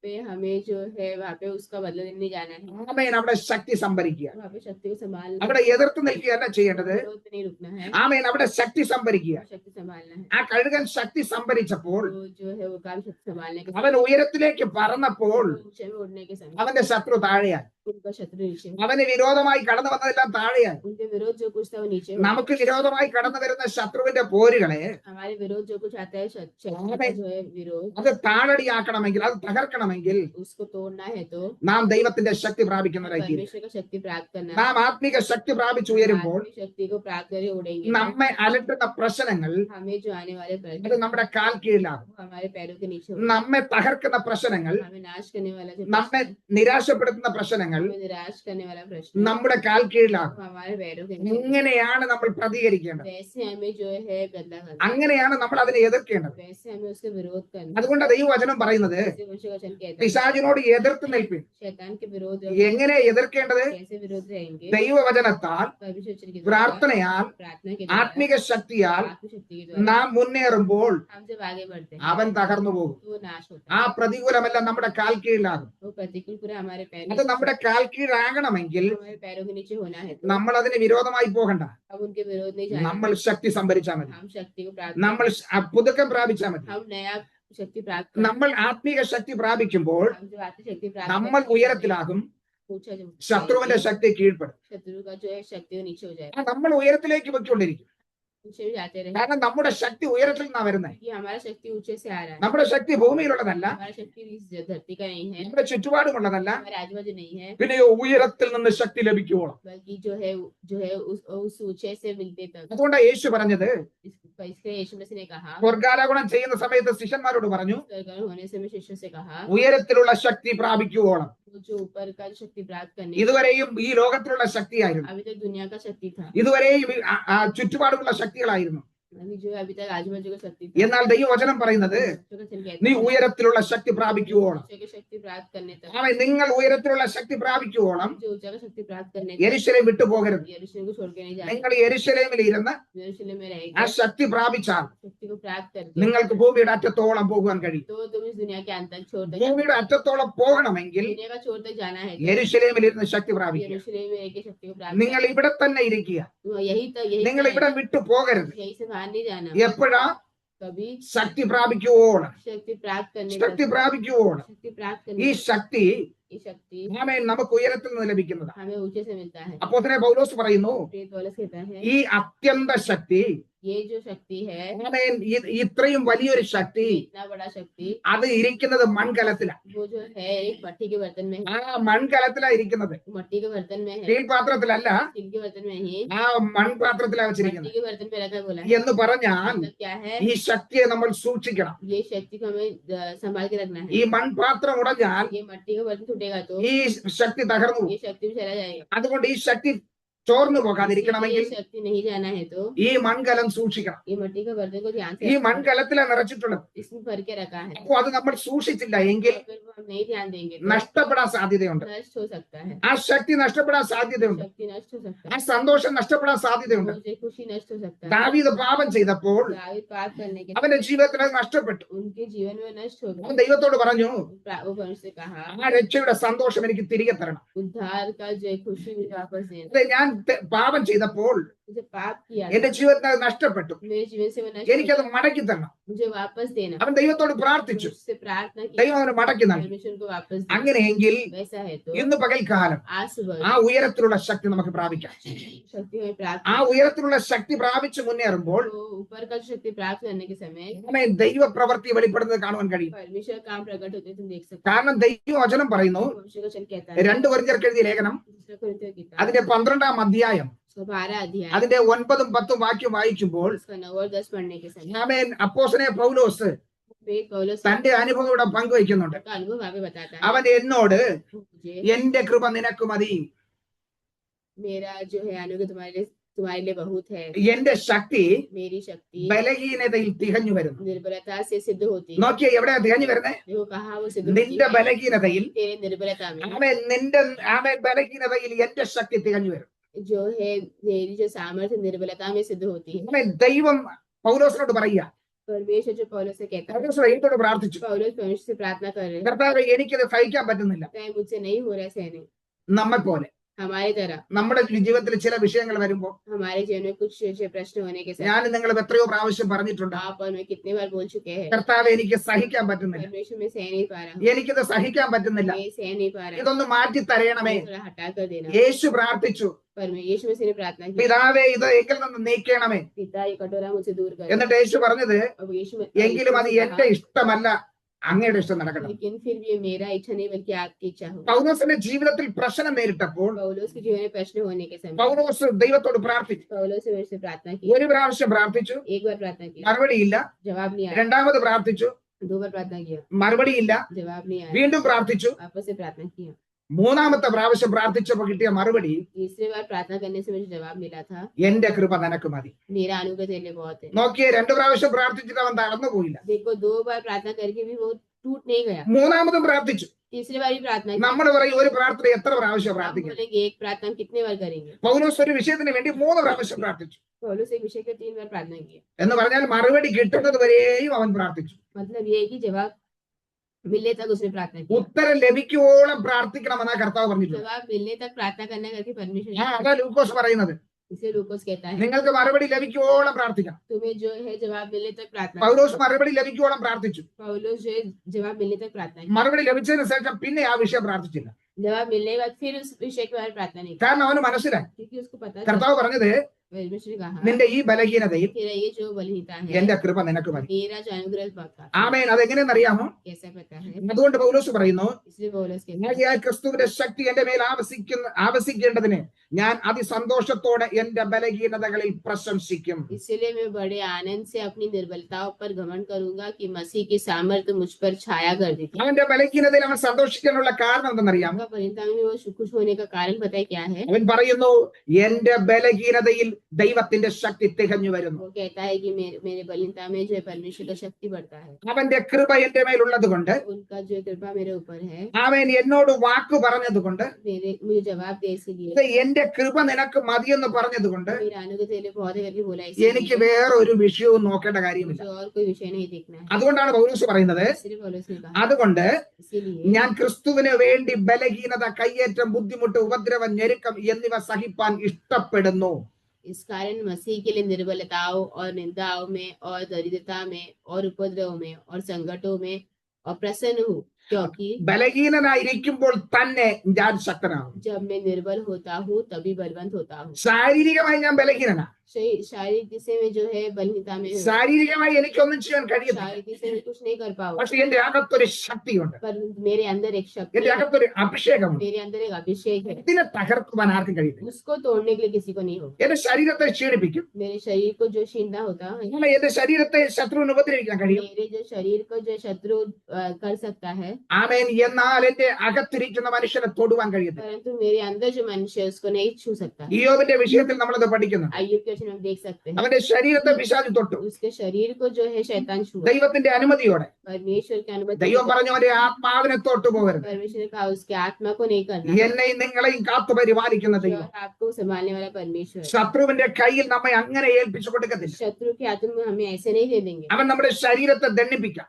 पे हमें जो है वहाँ पे उसका बदला लेने जाना है ആമേൻ. അവിടെ ശക്തി സംഭരിക്കുക. वहाँ पे शक्ति को संभालना അവിടെ എതിർത്ത് നിൽക്കുകയല്ല ചെയ്യേണ്ടത്. विरोध पे नहीं रुकना है ആമേൻ. അവിടെ ശക്തി സംഭരിക്കുക. शक्ति संभालना है ആ കഴുകൻ ശക്തി സംഭരിച്ചപ്പോൾ तो जो है वो काम शक्ति संभालने के അവൻ ഉയരത്തിലേക്ക് പറന്നപ്പോൾ समय ऊंचे में उड़ने के समय അവന്റെ ശത്രു താഴെയായി. उनका शत्रु नीचे അവന് വിരോധമായി കടന്നു വന്നതെല്ലാം താഴെയായി. उनके विरोध जो कुछ था वो नीचे हो। നമുക്ക് വിരോധമായി കടന്നു വരുന്ന ശത്രുവിന്റെ പോരുകളെ हमारे विरोध जो कुछ आता है शत्रु का जो है विरोध അത് താഴടിയാക്കണമെങ്കിൽ, അത് തകർക്കണമെങ്കിൽ उसको तोड़ना है तो നാം ദൈവത്തിന്റെ ശക്തി പ്രാപിക്കുന്നവരായി തീരും. परमेश्वर का शक्ति प्राप्त करना है നാം ആത്മീക ശക്തി പ്രാപിച്ചു ഉയരുമ്പോൾ आत्मिक शक्ति को प्राप्त करे उड़ेंगे നമ്മെ അലട്ടുന്ന പ്രശ്നങ്ങൾ हमें जो आने वाले അത് प्रश्न നമ്മുടെ കാൽ കീഴിലാകും. वो हमारे पैरों के नीचे हो നമ്മെ തകർക്കുന്ന പ്രശ്നങ്ങൾ, हमें नाश करने वाला जो നമ്മെ प्रश्न നിരാശപ്പെടുത്തുന്ന പ്രശ്നങ്ങൾ हमें निराश करने वाला प्रश्न നമ്മുടെ കാൽ കീഴിലാകും. वो हमारे पैरों के नीचे ഇങ്ങനെയാണ് നമ്മൾ പ്രതികരിക്കേണ്ടത്. वैसे हमें जो है बदला करना അങ്ങനെയാണ് നമ്മൾ അതിനെ എതിർക്കേണ്ടത്. वैसे हमें उसके विरोध करना അതുകൊണ്ട് ദൈവവചനം പറയുന്നത് जैसे परमेश्वर का वचन कहता है പിശാചിനോട് എതിർത്ത് നിൽപ്പിൻ. शैतान के विरोध എങ്ങനെ എതിർക്കേണ്ടത്? कैसे विरोध रहेंगे ദൈവവചനത്താൽ, परमेश्वर वचन के द्वारा പ്രാർത്ഥനയാൽ, प्रार्थना के द्वारा ആത്മീക ശക്തിയാൽ आत्मिक शक्ति के द्वारा നാം മുന്നേറുമ്പോൾ हम जब आगे बढ़ते हैं അവൻ തകർന്നു പോകും. तो वो नाश होता ആ है പ്രതികൂലമെല്ലാം നമ്മുടെ കാൽ കീഴിലാകും. वो प्रतिकूल पूरा हमारे पैर അത് നമ്മുടെ കാൽ കീഴാകണമെങ്കിൽ हमारे पैरों के नीचे होना है तो നമ്മൾ അതിന് വിരോധമായി പോകണ്ട. हम उनके विरोध नहीं जाएंगे. നമ്മൾ ശക്തി സംഭരിച്ചാൽ മതി. हम शक्ति को प्राप्त നമ്മൾ പുതുക്കം പ്രാപിച്ചാൽ മതി. हम नया शक्ति प्राप्त करें. നമ്മൾ ആത്മീക ശക്തി പ്രാപിക്കുമ്പോൾ हम जो आत्मिक शक्ति प्राप्त നമ്മൾ ഉയരത്തിലാകും. ऊंचा जो ശത്രുവിന്റെ ശക്തി കീഴ്പ്പെടും. शत्रु का जो है शक्ति वो नीचे हो जाए. നമ്മൾ ഉയരത്തിലേക്ക് പൊയ്ക്കൊണ്ടിരിക്കും. ऊंचे भी जाते रहे. കാരണം നമ്മുടെ ശക്തി ഉയരത്തിൽ നിന്നാ വരുന്നത്. कि हमारा शक्ति ऊंचे से आ रहा है. നമ്മുടെ ശക്തി ഭൂമിയിലുള്ളതല്ല, हमारा शक्ति इस धरती का नहीं है, നമ്മുടെ ചുറ്റുപാടുമുള്ളതല്ല. हमारे आजू बाजू नहीं है, പിന്നെ ഉയരത്തിൽ നിന്ന് ശക്തി ലഭിക്കുവോളം. बल्कि जो है उस ऊंचे से मिलते तक. അതുകൊണ്ടാണ് യേശു പറഞ്ഞത്, इसलिए यीशु मसीह ने कहा, സ്വർഗാരോഹണം ചെയ്യുന്ന സമയത്ത് ശിഷ്യന്മാരോട് പറഞ്ഞു, स्वर्गारोहण होने से मैं शिष्यों से कहा, ഉയരത്തിലുള്ള ശക്തി പ്രാപിക്കുവോളം. वो जो ऊपर का शक्ति प्राप्त करने, ഇതുവരെയും ഈ ലോകത്തിലുള്ള ശക്തിയായിരുന്നു. अभी तक दुनिया का शक्ति था, ഇതുവരെയും ചുറ്റുപാടുമുള്ള ശക്തികളായിരുന്നു. अभी तक आजू बाजू का शक्ति था. എന്നാൽ ദൈവവചനം പറയുന്നത്, നീ ഉയരത്തിലുള്ള ശക്തി പ്രാപിക്കുവോളം. शक्ति प्राप्त करने तक, അവൻ നിങ്ങൾ ഉയരത്തിലുള്ള ശക്തി പ്രാപിക്കുവോളം जो ऊंचा का शक्ति प्राप्त करने तक യെരൂശലേം വിട്ടുപോകരുത്. यरूशलेम को छोड़ के नहीं जाना. നിങ്ങൾ യെരൂശലേമിൽ ഇരുന്ന് यरूशलेम में ആ रहेगा, ശക്തി പ്രാപിച്ചാൽ शक्ति को प्राप्त करके നിങ്ങൾക്ക് ഭൂമിയുടെ അറ്റത്തോളം പോകുവാൻ കഴിയും. तो तुम इस दुनिया के अंत तक छोड़ तक, ഭൂമിയുടെ അറ്റത്തോളം പോകണമെങ്കിൽ दुनिया का छोड़ तक जाना है. യെരൂശലേമിൽ ഇരുന്ന് ശക്തി പ്രാപിക്കുക. यरूशलेम में रह के शक्ति को प्राप्त നിങ്ങൾ ഇവിടെ തന്നെ ഇരിക്കുക. करना. यही നിങ്ങൾ ഇവിടെ വിട്ടു പോകരുത്. यही से बाहर नहीं जाना. എപ്പോഴാ? कभी ശക്തി പ്രാപിക്കുവോളം. शक्ति प्राप्त करने ശക്തി പ്രാപിക്കുവോളം. शक्ति प्राप्त ഈ करने ശക്തി की शक्ति നമുക്ക് ഉയരത്തിൽ നിന്ന് ലഭിക്കുന്നതാണ്. हमें ऊंचे से मिलता है. അപ്പോസ്തലൻ പൗലോസ് പറയുന്നു, प्रेरित पौलुस कहता है, ഈ അത്യന്ത ശക്തി, ये जो शक्ति है, ഇത്രയും വലിയൊരു ശക്തി, इतना बड़ा शक्ति, അത് ഇരിക്കുന്നത് മൺകലത്തിലാണ്. वो जो है एक मट्टी के बर्तन में है. ആ മൺകലത്തിലാണ് ഇരിക്കുന്നത്, मट्टी के बर्तन में है, സ്റ്റീൽ പാത്രത്തിലല്ല. स्टील के बर्तन में ही, ആ മൺപാത്രത്തിലാണ് വെച്ചിരിക്കുന്നത്. मट्टी के बर्तन पे रखा बोला है. എന്ന് പറഞ്ഞാൽ मतलब क्या है, ഈ ശക്തിയെ നമ്മൾ സൂക്ഷിക്കണം. ये शक्ति को हमें संभाल के रखना है. ഈ മൺപാത്രം ഉടഞ്ഞാൽ ये मट्टी का बर्तन टूटेगा तो ഈ ശക്തി തകർന്നു പോകും. ये शक्ति भी चला जाएगा. അതുകൊണ്ട് ഈ ശക്തി ചോർന്നു പോകാതിരിക്കണമെങ്കിൽ ये शक्ति नहीं जाना है तो ഈ മൺകലം സൂക്ഷിക്കണം. ये मट्टी का बर्तन को ध्यान ഈ से മൺകലത്തിലാണ് നിറച്ചിട്ടുള്ളത്. इसमें भर के रखा है. അപ്പൊ അത് നമ്മൾ സൂക്ഷിച്ചില്ല എങ്കിൽ अगर वो हम नहीं ध्यान देंगे तो നഷ്ടപ്പെടാൻ സാധ്യതയുണ്ട്. नष्ट हो सकता है. ആ ശക്തി നഷ്ടപ്പെടാൻ സാധ്യതയുണ്ട്. शक्ति नष्ट हो सकता ആ है. സന്തോഷം നഷ്ടപ്പെടാൻ സാധ്യതയുണ്ട്. मुझे खुशी नष्ट हो सकता है. ദാവീദ് പാപം ചെയ്തപ്പോൾ दाऊद पाप करने के അവന്റെ ജീവിതത്തിൽ അത് നഷ്ടപ്പെട്ടു. उनके जीवन में नष्ट हो അവൻ गया. ദൈവത്തോട് പറഞ്ഞു, वो परमेश्वर से कहा, ആ രക്ഷയുടെ സന്തോഷം എനിക്ക് തിരികെ തരണം. उद्धार का जो खुशी मुझे वापस देना. അതെ, ഞാൻ പാപം ചെയ്തപ്പോൾ मुझे पाप किया था, എന്റെ ജീവിതത്തിൽ അത് നഷ്ടപ്പെട്ടു. मेरे जीवन से वो नष्ट എനിക്കത് മടക്കി തരണം. मुझे वापस देना. അവൻ ദൈവത്തോട് പ്രാർത്ഥിച്ചു. मुझसे प्रार्थना की, ദൈവം അവന് മടക്കി നൽകി. परमेश्वर को वापस देना. അങ്ങനെയെങ്കിൽ वैसा है तो ഇന്ന് പകൽക്കാലം आज सुबह ആ ഉയരത്തിലുള്ള ശക്തി നമുക്ക് പ്രാപിക്കാം. शक्ति में प्राप्त ആ ഉയരത്തിലുള്ള ശക്തി പ്രാപിച്ച് മുന്നേറുമ്പോൾ तो ऊपर का शक्ति प्राप्त करने के समय നമ്മെ ദൈവപ്രവൃത്തി വെളിപ്പെടുന്നത് കാണുവാൻ കഴിയും. परमेश्वर काम प्रकट होते तुम देख सकते കാരണം ദൈവവചനം പറയുന്നു, हो. परमेश्वर का वचन कहता है, 2 കൊരിന്ത്യർക്ക് എഴുതിയ ലേഖനം दूसरा कोरिन्थियों की किताब അതിന്റെ 12-ാം അധ്യായം 12 अध्याय അതിന്റെ 9-ഉം 10-ഉം വാക്യം വായിക്കുമ്പോൾ उसका 9 और 10 पढ़ने के समय ആമേൻ അപ്പോസ്തലനായ പൗലോസ് प्रेरित पौलुस തന്റെ അനുഭവം ഇവിടെ പങ്കുവയ്ക്കുന്നുണ്ട്. का अनुभव वहाँ पे बताता है. അവൻ എന്നോട്, मुझे എന്റെ കൃപ നിനക്ക് മതി, मेरा जो है अनुग्रह तुम्हारे लिए बहुत है. എന്റെ ശക്തി मेरी शक्ति ബലഹീനതയിൽ തികഞ്ഞു വരുന്നു. निर्बलता से सिद्ध होती है. നോക്കിയേ, എവിടെയാ തികഞ്ഞു വരുന്നത്? देखो कहाँ वो सिद्ध होती നിന്റെ है, ബലഹീനതയിൽ, तेरे निर्बलता में. ആമേൻ ബലഹീനതയിൽ എന്റെ ശക്തി തികഞ്ഞു വരും. जो है मेरी जो सामर्थ्य निर्बलता में सिद्ध होती है. ആമേൻ ദൈവം പൗലോസിനോട് പറയുക, परमेश्वर जो पौलुस से कहता है, പൗലോസ് ദൈവത്തോട് പ്രാർത്ഥിച്ചു, पौलुस परमेश्वर से प्रार्थना कर रहे हैं, കർത്താവേ എനിക്കത് സഹിക്കാൻ പറ്റുന്നില്ല. चाहे मुझसे नहीं हो रहा है सहने. നമ്മെ പോലെ हमारी तरह നമ്മുടെ ജീവിതത്തിൽ ചില വിഷയങ്ങൾ വരുമ്പോൾ हमारे जीवन में कुछ ऐसे प्रश्न होने के साथ ഞാൻ നിങ്ങൾ എത്രയോ പ്രാവശ്യം പറഞ്ഞിട്ടുണ്ട്, आप और मैं कितने बार बोल चुके हैं, കർത്താവേ എനിക്ക് സഹിക്കാൻ പറ്റുന്നില്ല, परमेश्वर में सह नहीं पा रहा हूँ, എനിക്കിത് സഹിക്കാൻ പറ്റുന്നില്ല, मैं सह नहीं पा रहा ഇതൊന്ന് മാറ്റി തരയണമേ. हूँ, थोड़ा हटा कर देना. യേശു പ്രാർത്ഥിച്ചു, पर मैं यीशु मसीह ने प्रार्थना की, പിതാവേ ഇത് എങ്കിൽ നിന്ന് നീക്കണമേ. पिता ये कटोरा मुझसे दूर कर. എന്നിട്ട് യേശു പറഞ്ഞത്, अब यीशु എങ്കിലും അത് എന്റെ ഇഷ്ടമല്ല, അങ്ങയുടെ ഇഷ്ടം നടക്കണം. लेकिन फिर भी ये मेरा इच्छा नहीं बल्कि आपकी इच्छा हो. പൗലോസിന്റെ ജീവിതത്തിൽ പ്രശ്നം നേരിട്ടപ്പോൾ पौलुस के जीवन में प्रश्न होने के समय പൗലോസ് ദൈവത്തോട് പ്രാർത്ഥിച്ചു. पौलुस से मेरे से प्रार्थना की, ഒരു പ്രാവശ്യം പ്രാർത്ഥിച്ചു, एक बार प्रार्थना की, മറുപടിയില്ല. जवाब नहीं आया. രണ്ടാമത് പ്രാർത്ഥിച്ചു, 2 बार प्रार्थना किया, മറുപടിയില്ല. जवाब नहीं आया. വീണ്ടും പ്രാർത്ഥിച്ചു. वापस से प्रार्थना किया. മൂന്നാമത്തെ പ്രാവശ്യം പ്രാർത്ഥിച്ചപ്പോൾ കിട്ടിയ മറുപടി, तीसरी बार प्रार्थना करने से मुझे जवाब मिला था, എന്റെ കൃപ നിനക്ക് മതി. मेरा अनुग्रह तेरे लिए बहुत है. നോക്കിയേ, 2 പ്രാവശ്യം പ്രാർത്ഥിച്ചിട്ട് അവൻ തളർന്നു പോയില്ല. देखो 2 बार प्रार्थना करके भी वो टूट नहीं गया. മൂന്നാമതും പ്രാർത്ഥിച്ചു. तीसरी बार भी प्रार्थना की. നമ്മൾ പറയും ഒരു പ്രാർത്ഥന എത്ര പ്രാവശ്യം हम പ്രാർത്ഥിക്കണം? बोलेंगे एक प्रार्थना हम कितने बार करेंगे. പൗലോസ് ഒരു വിഷയത്തിന് വേണ്ടി 3 പ്രാവശ്യം പ്രാർത്ഥിച്ചു. पौलुस एक विषय के 3 बार प्रार्थना की. എന്ന് പറഞ്ഞാൽ മറുപടി കിട്ടുന്നത് വരെയും അവൻ പ്രാർത്ഥിച്ചു. मतलब ये है कि जवाब मिलने तक उसने प्रार्थना की। ഉത്തരം ലഭിക്കുവോളം പ്രാർത്ഥിക്കണമെന്നാ കർത്താവ് പറഞ്ഞിട്ടുള്ളത്. जवाब मिलने तक प्रार्थना करने करके परमेश्वर അതാ ലൂക്കോസ് പറയുന്നത്. इसे लूकोस कहता है, നിങ്ങൾക്ക് മറുപടി ലഭിക്കുവോളം പ്രാർത്ഥിക്കണം. तुम्हें जो है जवाब मिलने तक प्रार्थना പൗലോസ് മറുപടി ലഭിക്കുവോളം പ്രാർത്ഥിച്ചു. पौलुस जो है जवाब मिलने तक प्रार्थना की। മറുപടി ലഭിച്ചതിന് ശേഷം പിന്നെ ആ വിഷയം പ്രാർത്ഥിച്ചില്ല. जवाब मिलने के बाद फिर उस विषय के बारे में प्रार्थना नहीं की, കാരണം അവന് മനസ്സിലായി. क्योंकि उसको पता था, കർത്താവ് പറഞ്ഞത് परमेश्वर ने कहा, നിന്റെ ഈ ബലഹീനതയിൽ तेरा ये जो बलहीनता है, എന്റെ കൃപ നിനക്ക് മതി. मेरा जो अनुग्रह बहुत काफी है। ആമേൻ. അതെങ്ങനെയെന്ന് അറിയാമോ? कैसा पता है? അതുകൊണ്ട് പൗലോസ് പറയുന്നു, इसलिए पौलुस कहता है, ആകയാൽ ക്രിസ്തുവിന്റെ ശക്തി എന്റെ മേൽ ആവസിക്കേണ്ടതിന് ഞാൻ അതിസന്തോഷത്തോടെ എന്റെ ബലഹീനതകളിൽ പ്രശംസിക്കും. इसलिए मैं बड़े आनंद से अपनी निर्बलताओं पर घमंड करूंगा कि मसीह की सामर्थ्य मुझ पर छाया कर देती है। അവന്റെ ബലഹീനതയിൽ അവൻ സന്തോഷിക്കാനുള്ള കാരണം എന്തെന്നറിയാമോ? उनका परिणाम में वो खुश होने का कारण पता है क्या है? അവൻ പറയുന്നു, എന്റെ ബലഹീനതയിൽ ദൈവത്തിന്റെ ശക്തി തികഞ്ഞു വരുന്നു. वो कहता है कि मेरे बलहीनता में जो है परमेश्वर का शक्ति बढ़ता है। അവന്റെ കൃപ എന്റെ മേലുള്ളത് കൊണ്ട്, उनका जो कृपा मेरे ऊपर है, അവൻ എന്നോട് വാക്ക് പറഞ്ഞത് കൊണ്ട്, मुझे जवाब दे इसलिए, എന്റെ കൃപ നിനക്ക് മതിയെന്ന് പറഞ്ഞത് കൊണ്ട് मेरा अनुग्रह तेरे लिए बहुत है करके बोला, എനിക്ക് വേറെ ഒരു വിഷയവും നോക്കേണ്ട കാര്യമില്ല. मुझे और कोई विषय नहीं देखना है। അതുകൊണ്ടാണ് പൗലോസ് പറയുന്നത്, इसलिए पौलुस ने कहा, അതുകൊണ്ട് इसीलिए ഞാൻ ക്രിസ്തുവിന് വേണ്ടി ബലഹീനത, കയ്യേറ്റം, ബുദ്ധിമുട്ട്, ഉപദ്രവം, ഞെരുക്കം എന്നിവ സഹിപ്പാൻ ഇഷ്ടപ്പെടുന്നു. इस कारण मसीह के लिए निर्बलताओं और निंदाओं में और दरिद्रता में और उपद्रव में और संकटों में और प्रसन्न हूँ, क्योंकि ബലഹീനനായിരിക്കുമ്പോൾ തന്നെ ഞാൻ ശക്തനാകും. जब मैं निर्बल होता हूँ तभी बलवंत होता हूँ। ശാരീരികമായി ഞാൻ ബലഹീനനാ. शारीरिक दिशा में जो है बलहीनता में हूँ। ശാരീരികമായി എനിക്കൊന്നും ചെയ്യാൻ കഴിയത്തില്ല. शारीरिक दिशा में कुछ नहीं कर पाऊँ, പക്ഷെ എന്റെ അകത്തൊരു ശക്തിയുണ്ട്. पर मेरे अंदर एक शक्ति എന്റെ है, അകത്തൊരു അഭിഷേകമുണ്ട്. मेरे अंदर एक अभिषेक है। ഇതിനെ തകർക്കുവാൻ ആർക്കും കഴിയില്ല. उसको तोड़ने के लिए किसी को नहीं होगा। എന്റെ ശരീരത്തെ ക്ഷീണിപ്പിക്കും. मेरे शरीर को जो छीनना होता है, എന്റെ ശരീരത്തെ ശത്രുവിന് ഉപദ്രവിക്കാൻ കഴിയും. मेरे जो शरीर को जो शत्रु कर सकता है, ആമേൻ. എന്നാൽ എന്റെ അകത്തിരിക്കുന്ന മനുഷ്യനെ തൊടുവാൻ കഴിയത്തില്ല. परंतु मेरे अंदर जो मनुष्य है उसको नहीं छू सकता। ഇയ്യോബിന്റെ വിഷയത്തിൽ നമ്മളത് പഠിക്കുന്നു. अय्यूब के वचन में हम देख सकते हैं, അവന്റെ ശരീരത്തെ പിശാച് തൊട്ടു. उसके शरीर को जो है शैतान छुआ, ദൈവത്തിന്റെ അനുമതിയോടെ. परमेश्वर की अनुमति, ദൈവം പറഞ്ഞു, അവന്റെ ആത്മാവിനെ തൊട്ടു പോകരുത്. परमेश्वर ने कहा उसके आत्मा को नहीं करना। എന്നെയും നിങ്ങളെയും കാത്തു പരിപാലിക്കുന്ന ദൈവം और आपको संभालने वाला परमेश्वर, ശത്രുവിന്റെ കയ്യിൽ നമ്മെ അങ്ങനെ ഏൽപ്പിച്ചു കൊടുക്കത്തില്ല. शत्रु के हाथों में हमें ऐसे नहीं दे देंगे। അവൻ നമ്മുടെ ശരീരത്തെ ദണ്ഡിപ്പിക്കാം.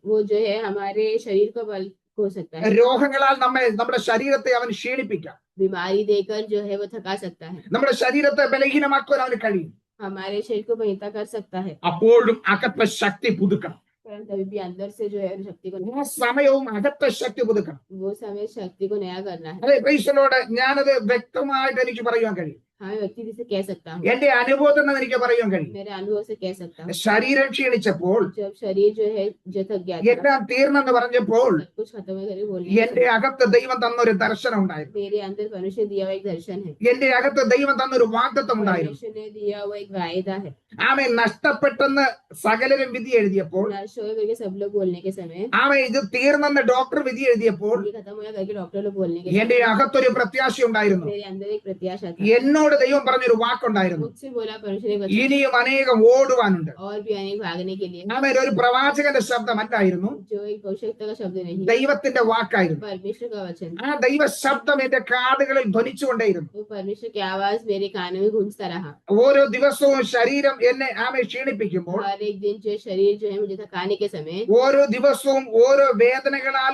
वो जो है हमारे शरीर को बल हो सकता है, രോഗങ്ങളാൽ നമ്മുടെ ശരീരത്തെ അവൻ ക്ഷീണിപ്പിക്കാം. बीमारी देकर जो है वो थका सकता है, നമ്മുടെ ശരീരത്തെ ബലഹീനമാക്കുവാൻ അവന് കഴിയും. हमारे शरीर को बलहीनता कर सकता है, അപ്പോഴും അകത്തെ ശക്തി പുതുക്കണം. परंतु अभी भी अंदर से जो है शक्ति को ആ സമയവും അകത്തെ ശക്തി പുതുക്കണം. वो समय शक्ति को नया करना है। അതെ, പ്രൈസലോട് ഞാനത് വ്യക്തമായിട്ട് എനിക്ക് പറയുവാൻ കഴിയും. हाँ, व्यक्ति से कह सकता हूँ, എന്റെ അനുഭവത്തിൽ നിന്ന് എനിക്ക് പറയുവാൻ കഴിയും. मेरे अनुभव से कह सकता हूँ। ശരീരം ക്ഷീണിച്ചപ്പോൾ, जब शरीर जो है जो थक गया था, എല്ലാം തീർന്നെന്ന് പറഞ്ഞപ്പോൾ सब कुछ खत्म करके बोलने എന്റെ അകത്ത് ദൈവം തന്നൊരു ദർശനം ഉണ്ടായിരുന്നു. मेरे अंदर परमेश्वर दिया हुआ एक दर्शन है, എന്റെ അകത്ത് ദൈവം തന്നൊരു വാഗ്ദത്തം ഉണ്ടായിരുന്നു. परमेश्वर ने दिया हुआ एक वायदा है। ആമേ. നഷ്ടപ്പെട്ടെന്ന് സകലരും വിധി എഴുതിയപ്പോൾ, नष्ट हो करके सब लोग बोलने के समय, ആമേ, ഇത് തീർന്നെന്ന് ഡോക്ടർ വിധി എഴുതിയപ്പോൾ ये खत्म हो करके डॉक्टर लोग बोलने के എന്റെ समय, അകത്തൊരു പ്രത്യാശ ഉണ്ടായിരുന്നു. मेरे अंदर एक प्रत्याशा था। എന്നോട് ദൈവം പറഞ്ഞൊരു വാക്കുണ്ടായിരുന്നു, मुझसे बोला परमेश्वर ने वचन, ഇനിയും അനേകം ഓടുവാനുണ്ട്. और भी अनेक भागने के लिए, ആമേൻ. ഒരു പ്രവാചകന്റെ ശബ്ദമല്ലായിരുന്നു, जो एक भविष्यवक्ता का शब्द नहीं, ദൈവത്തിന്റെ വാക്കായിരുന്നു. परमेश्वर का वचन। ആ ദൈവ ശബ്ദം എന്റെ കാതുകളിൽ ധ്വനിച്ചുകൊണ്ടേയിരുന്നു. वो परमेश्वर की आवाज मेरे कानों में गूंजता रहा। ഓരോ ദിവസവും ശരീരം എന്നെ ക്ഷീണിപ്പിക്കുമ്പോൾ, हर एक दिन जो शरीर जो है मुझे थकाने के समय, ഓരോ ദിവസവും ഓരോ വേദനകളാൽ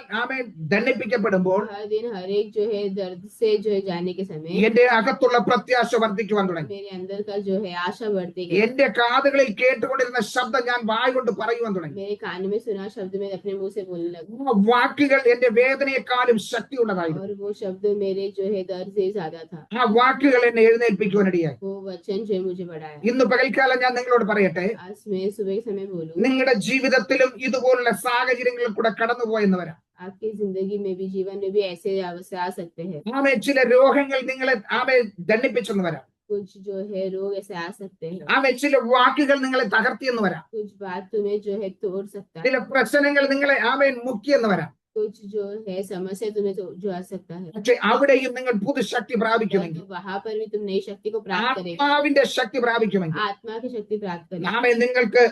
ദണ്ഡിപ്പിക്കപ്പെടുമ്പോൾ हर दिन हर एक जो है दर्द से जो है जाने के समय, എന്റെ അകത്തുള്ള പ്രത്യാശ വർദ്ധിക്കുവാൻ തുടങ്ങി. मेरे अंदर का जो है आशा बढ़ती गई। എന്റെ കാതുകളിൽ കേട്ടുകൊണ്ടിരുന്ന ശബ്ദം ഞാൻ വായ കൊണ്ട് പറയുവാൻ തുടങ്ങി. मेरे कान में सुना शब्द में अपने मुंह से बोलने लगा, ആ വാക്കുകൾ എന്റെ വേദനയെക്കാളും ശക്തിയുള്ളതായിരുന്നു. और वो शब्द मेरे जो है दर्द से ज्यादा था। ആ വാക്കുകൾ എന്നെ എഴുന്നേൽപ്പിക്കുവാനിടയായി. वो वचन जो है मुझे बढ़ाया। ഇന്ന് പകൽക്കാലം ഞാൻ നിങ്ങളോട് പറയട്ടെ, आज मैं सुबह के समय बोलूं, നിങ്ങളുടെ ജീവിതത്തിലും ഇതുപോലുള്ള സാഹചര്യങ്ങളിൽ കൂടെ കടന്നുപോയെന്ന് വരാം. आपकी जिंदगी में भी, जीवन में भी ऐसे अवसर आ सकते हैं। ചില രോഗങ്ങൾ നിങ്ങളെ ദണ്ഡിപ്പിച്ചെന്ന് വരാം. कुछ जो है रोग ऐसे आ सकते हैं, ചില വാക്കുകൾ നിങ്ങളെ തകർത്തിയെന്ന് വരാം. कुछ बात तुम्हें जो है तोड़ सकता है, ചില പ്രശ്നങ്ങൾ നിങ്ങളെ മുക്കിയെന്ന് വരാം. कुछ जो है समस्या तुम्हें जो आ सकता है, പക്ഷെ അവിടെയും നിങ്ങൾ പുതുശക്തി പ്രാപിക്കുമെങ്കിൽ, तो वहां पर भी तुम नई शक्ति को प्राप्त करेगा, ആത്മാവിന്റെ ശക്തി പ്രാപിക്കുമെങ്കിൽ, आत्मा की शक्ति प्राप्त करेगा, നിങ്ങൾക്ക്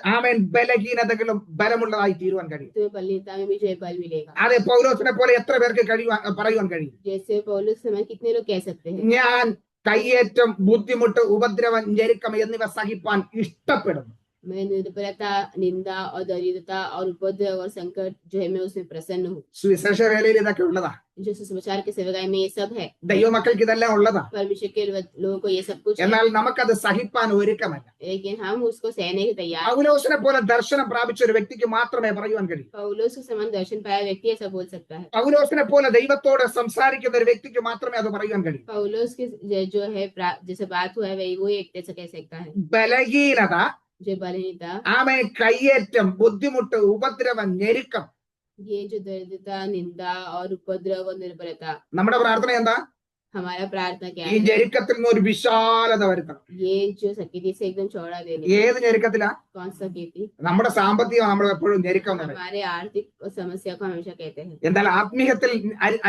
ബലഹീനതകളും ബലമുള്ളതായി തീരുവാൻ കഴിയും. तुम्हें बलहीनता में भी जो है बल मिलेगा। അതെ, പൗലോസിനെ പോലെ എത്ര പേർക്ക് പറയുവാൻ കഴിയും? जैसे पौलुस समय कितने लोग कह सकते हैं, ഞാൻ കയ്യേറ്റം, ബുദ്ധിമുട്ട്, ഉപദ്രവം, ഞെരുക്കം എന്നിവ സഹിപ്പാൻ ഇഷ്ടപ്പെടുന്നു. मैं निर्बलता, निंदा और दरिद्रता और उपद्रव और संकट जो है मैं उसमें प्रसन्न हूँ। സുവിശേഷ വേലയിൽ ഇതൊക്കെ ഉള്ളതാ. जो सुसमाचार के सेवकाई में ये सब है। ദൈവമക്കൾക്ക് ഇതെല്ലാം ഉള്ളതാ. परमेश्वर के लोगों को ये सब कुछ है, എന്നാൽ നമുക്കത് സഹിപ്പാൻ ഒരുക്കമല്ല. लेकिन हम उसको सहने के तैयार हैं। പൗലോസിനെ പോലെ ദർശനം പ്രാപിച്ച ഒരു വ്യക്തിക്ക് മാത്രമേ പറയുവാൻ കഴിയൂ. पौलुस के समान दर्शन पाया व्यक्ति ऐसा बोल सकता है। പൗലോസിനെ പോലെ ദൈവത്തോട് സംസാരിക്കുന്ന ഒരു വ്യക്തിക്ക് മാത്രമേ അത് പറയാൻ കഴിയൂ. पौलुस की जो है जैसे बात हुआ है वही वो एक ऐसा कह सकता है। ബലഹീനത, जो बलहीनता, ആമേ കയ്യേറ്റം, ബുദ്ധിമുട്ട്, ഉപദ്രവം, ഞെരുക്കം. ये जो दरिद्रता, निंदा और उपद्रव और निर्बलता, നമ്മുടെ പ്രാർത്ഥന എന്താ? हमारा प्रार्थना क्या ഈ है? ഞെരുക്കത്തിൽ നിന്ന് ഒരു വിശാലത വരുത്തണം. ये जो सकीती से एकदम चौड़ा देने। ഏത് ഞെരുക്കത്തിലാ? कौन सा सकीती? നമ്മുടെ സാമ്പത്തികം നമ്മൾ എപ്പോഴും ഞെരുക്കം എന്ന് പറയും. हमारे आर्थिक समस्या को हमेशा कहते हैं। എന്നാൽ ആത്മീയത്തിൽ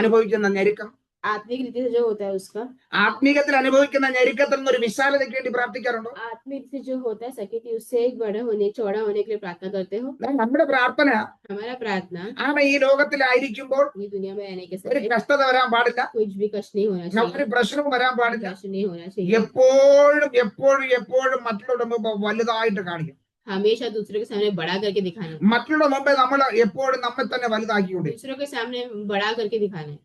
അനുഭവിക്കുന്ന ഞെരുക്കം, आत्मिक रीति से जो होता है उसका, ആത്മീയത്തിൽ അനുഭവിക്കുന്ന ഞെരുക്കത്തിൽ നിന്ന് ഒരു വിശാലതയ്ക്ക് വേണ്ടി പ്രാർത്ഥിക്കാറുണ്ടോ? आत्मिक रीति से जो होता है सकीती उससे एक बड़ा होने, चौड़ा होने के लिए प्रार्थना करते हो। നമ്മുടെ പ്രാർത്ഥന हमारा प्रार्थना ആമേ ഈ ലോകത്തിലായിരിക്കുമ്പോൾ ये दुनिया में रहने के ഒരു समय കഷ്ടത വരാൻ പാടില്ല, कुछ भी कष्ट नहीं होना ഒരു चाहिए, പ്രശ്നവും വരാൻ പാടില്ല. कष्ट नहीं होना चाहिए। എപ്പോഴും എപ്പോഴും എപ്പോഴും മറ്റുള്ളവരുടെ മുമ്പ് വലുതായിട്ട് കാണിക്കും. हमेशा दूसरों के सामने बड़ा करके दिखाना, മറ്റുള്ളവരുടെ മുമ്പേ നമ്മൾ എപ്പോഴും നമ്മെ തന്നെ വലുതാക്കിക്കൊണ്ട്, दूसरों के सामने बड़ा करके दिखाना है।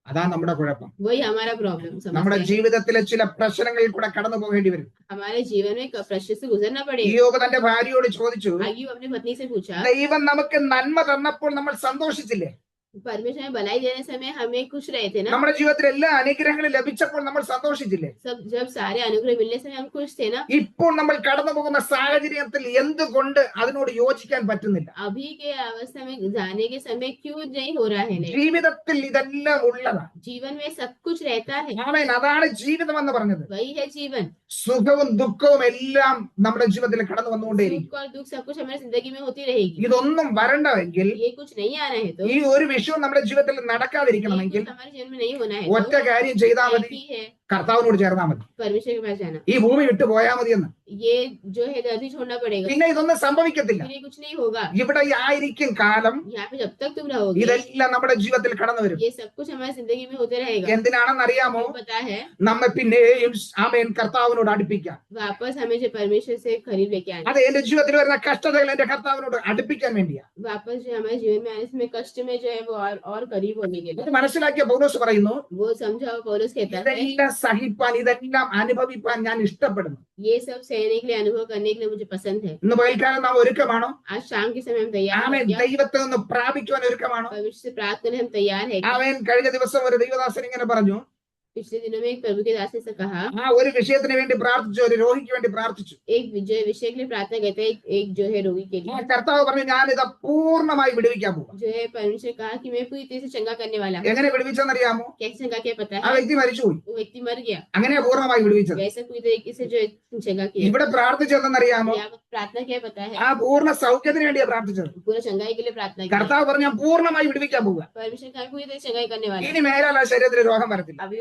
അതാ നമ്മുടെ കുഴപ്പം. वही हमारा प्रॉब्लम നമ്മുടെ समझते हैं। ജീവിതത്തിലെ ചില പ്രശ്നങ്ങളിൽ കൂടെ കടന്നു പോകേണ്ടി വരും. हमारे जीवन में प्रश्न से गुजरना पड़ेगा। യോബ് തന്റെ ഭാര്യയോട് ചോദിച്ചു, अय्यूब अपनी पत्नी से पूछा, ദൈവം നമുക്ക് നന്മ തന്നപ്പോൾ നമ്മൾ സന്തോഷിച്ചില്ലേ? परमेश्वर ने भलाई देने समय हमें खुश रहे थे ना? നമ്മുടെ ജീവിതത്തിൽ എല്ലാ അനുഗ്രഹങ്ങളും ലഭിച്ചപ്പോൾ നമ്മൾ സന്തോഷിച്ചില്ലേ? सब जब सारे अनुग्रह मिलने से हम खुश थे ना? ഇപ്പോൾ നമ്മൾ കടന്നു പോകുന്ന സാഹചര്യത്തിൽ എന്തുകൊണ്ട് അതിനോട് യോജിക്കാൻ പറ്റുന്നില്ല? अभी के अवस्था में जाने के समय क्यों नहीं हो रहा है? नहीं, ജീവിതത്തിൽ ഇതെല്ലാം ഉള്ളതാണ്. जीवन में सब कुछ रहता है, ആമേൻ. അതാണ് ജീവിതം എന്ന് പറഞ്ഞത്. वही है जीवन। സുഖവും ദുഃഖവും എല്ലാം നമ്മുടെ ജീവിതത്തിൽ കടന്നു വന്നുകൊണ്ടേയിരിക്കും. सुख और दुख सब कुछ हमारी जिंदगी में होती रहेगी। ഇതൊന്നും വരണ്ടെങ്കിൽ, ये कुछ नहीं आना है तो, ഈ ഒരു വിഷയം നമ്മുടെ ജീവിതത്തിൽ ये നടക്കാതിരിക്കണമെങ്കിൽ कुछ हमारे जीवन में नहीं होना है ഒറ്റ तो കാര്യം ചെയ്താൽ एक മതി, ही है, കർത്താവിനോട് ചേർന്നാൽ മതി. परमेश्वर के पास जाना। ഈ ഭൂമി വിട്ടു പോയാൽ മതി എന്ന്. ये जो है धरती छोड़ना पड़ेगा, പിന്നെ ഇതൊന്നും സംഭവിക്കത്തില്ല. फिर ये कुछ नहीं होगा। ഇവിടെ ആയിരിക്കും കാലം यहाँ पे जब तक तुम रहोगे ഇതെല്ലാം നമ്മുടെ ജീവിതത്തിൽ കടന്നു വരും. ये सब कुछ हमारी जिंदगी में होते रहेगा। എന്തിനാണെന്നറിയാമോ? तुम्हें पता है, നമ്മെ പിന്നെയും ആമേൻ കർത്താവിനോട് അടുപ്പിക്കാം. वापस हमें जो परमेश्वर से करीब लेके आना, അത് എന്റെ ജീവിതത്തിൽ വരുന്ന കഷ്ടതകൾ എന്റെ കർത്താവിനോട് അടുപ്പിക്കാൻ വേണ്ടിയാ. वापस जो हमारे जीवन में आने से कष्ट में जो है वो और करीब होने के लिए। ഇത് മനസ്സിലാക്കിയ പൗലോസ് പറയുന്നു, वो समझा पौलुस कहता है, ഇതെല്ലാം സഹിപ്പാൻ, ഇതെല്ലാം അനുഭവിപ്പാൻ ഞാൻ ഇഷ്ടപ്പെടുന്നു. ये सब सहने के लिए, अनुभव करने के लिए मुझे पसंद है। ഇന്ന് പകൽക്കാലം നാം ഒരുക്കമാണോ? आज शाम के समय हम तैयार ആമേൻ. हैं क्या? ദൈവത്തിൽ നിന്ന് പ്രാപിക്കുവാൻ ഒരുക്കമാണോ? परमेश्वर से प्राप्त करने हम तैयार है क्या? ആമേൻ. കഴിഞ്ഞ ദിവസം ഒരു ദൈവദാസൻ ഇങ്ങനെ പറഞ്ഞു, पिछले दिनों में एक प्रभु के दास ने से कहा, ആ ഒരു വിഷയത്തിന് വേണ്ടി പ്രാർത്ഥിച്ചു, ഒരു രോഗിക്ക് വേണ്ടി പ്രാർത്ഥിച്ചു. एक जो विषय के लिए प्रार्थना करते हैं, एक जो है रोगी के ആ लिए, കർത്താവ് പറഞ്ഞു, ഞാനിത് പൂർണ്ണമായി വിടുവിക്കാൻ പോവാം. जो है परमेश्वर ने कहा कि मैं पूरी तरह से चंगा करने वाला हूँ। എങ്ങനെ വിടുവിച്ചെന്നറിയാമോ? कैसे चंगा किया पता ആ है? വ്യക്തി മരിച്ചുപോയി. वो व्यक्ति मर गया, അങ്ങനെയാ പൂർണ്ണമായി വിടുവിച്ചത്. वैसे पूरी तरीके से जो है चंगा किया। ഇവിടെ പ്രാർത്ഥിച്ചതെന്നറിയാമോ? यहाँ पर प्रार्थना किया पता है? ആ പൂർണ്ണ സൗഖ്യത്തിന് വേണ്ടിയാ പ്രാർത്ഥിച്ചത്. पूरा चंगाई के लिए प्रार्थना की। കർത്താവ് പറഞ്ഞു, ഞാൻ പൂർണ്ണമായി വിടുവിക്കാൻ പോവുക. परमेश्वर का पूरी तरह चंगाई करने वाला है। ഇനി മേലാൽ ആ ശരീരത്തിൽ രോഗം വരത്തില്ല. अभी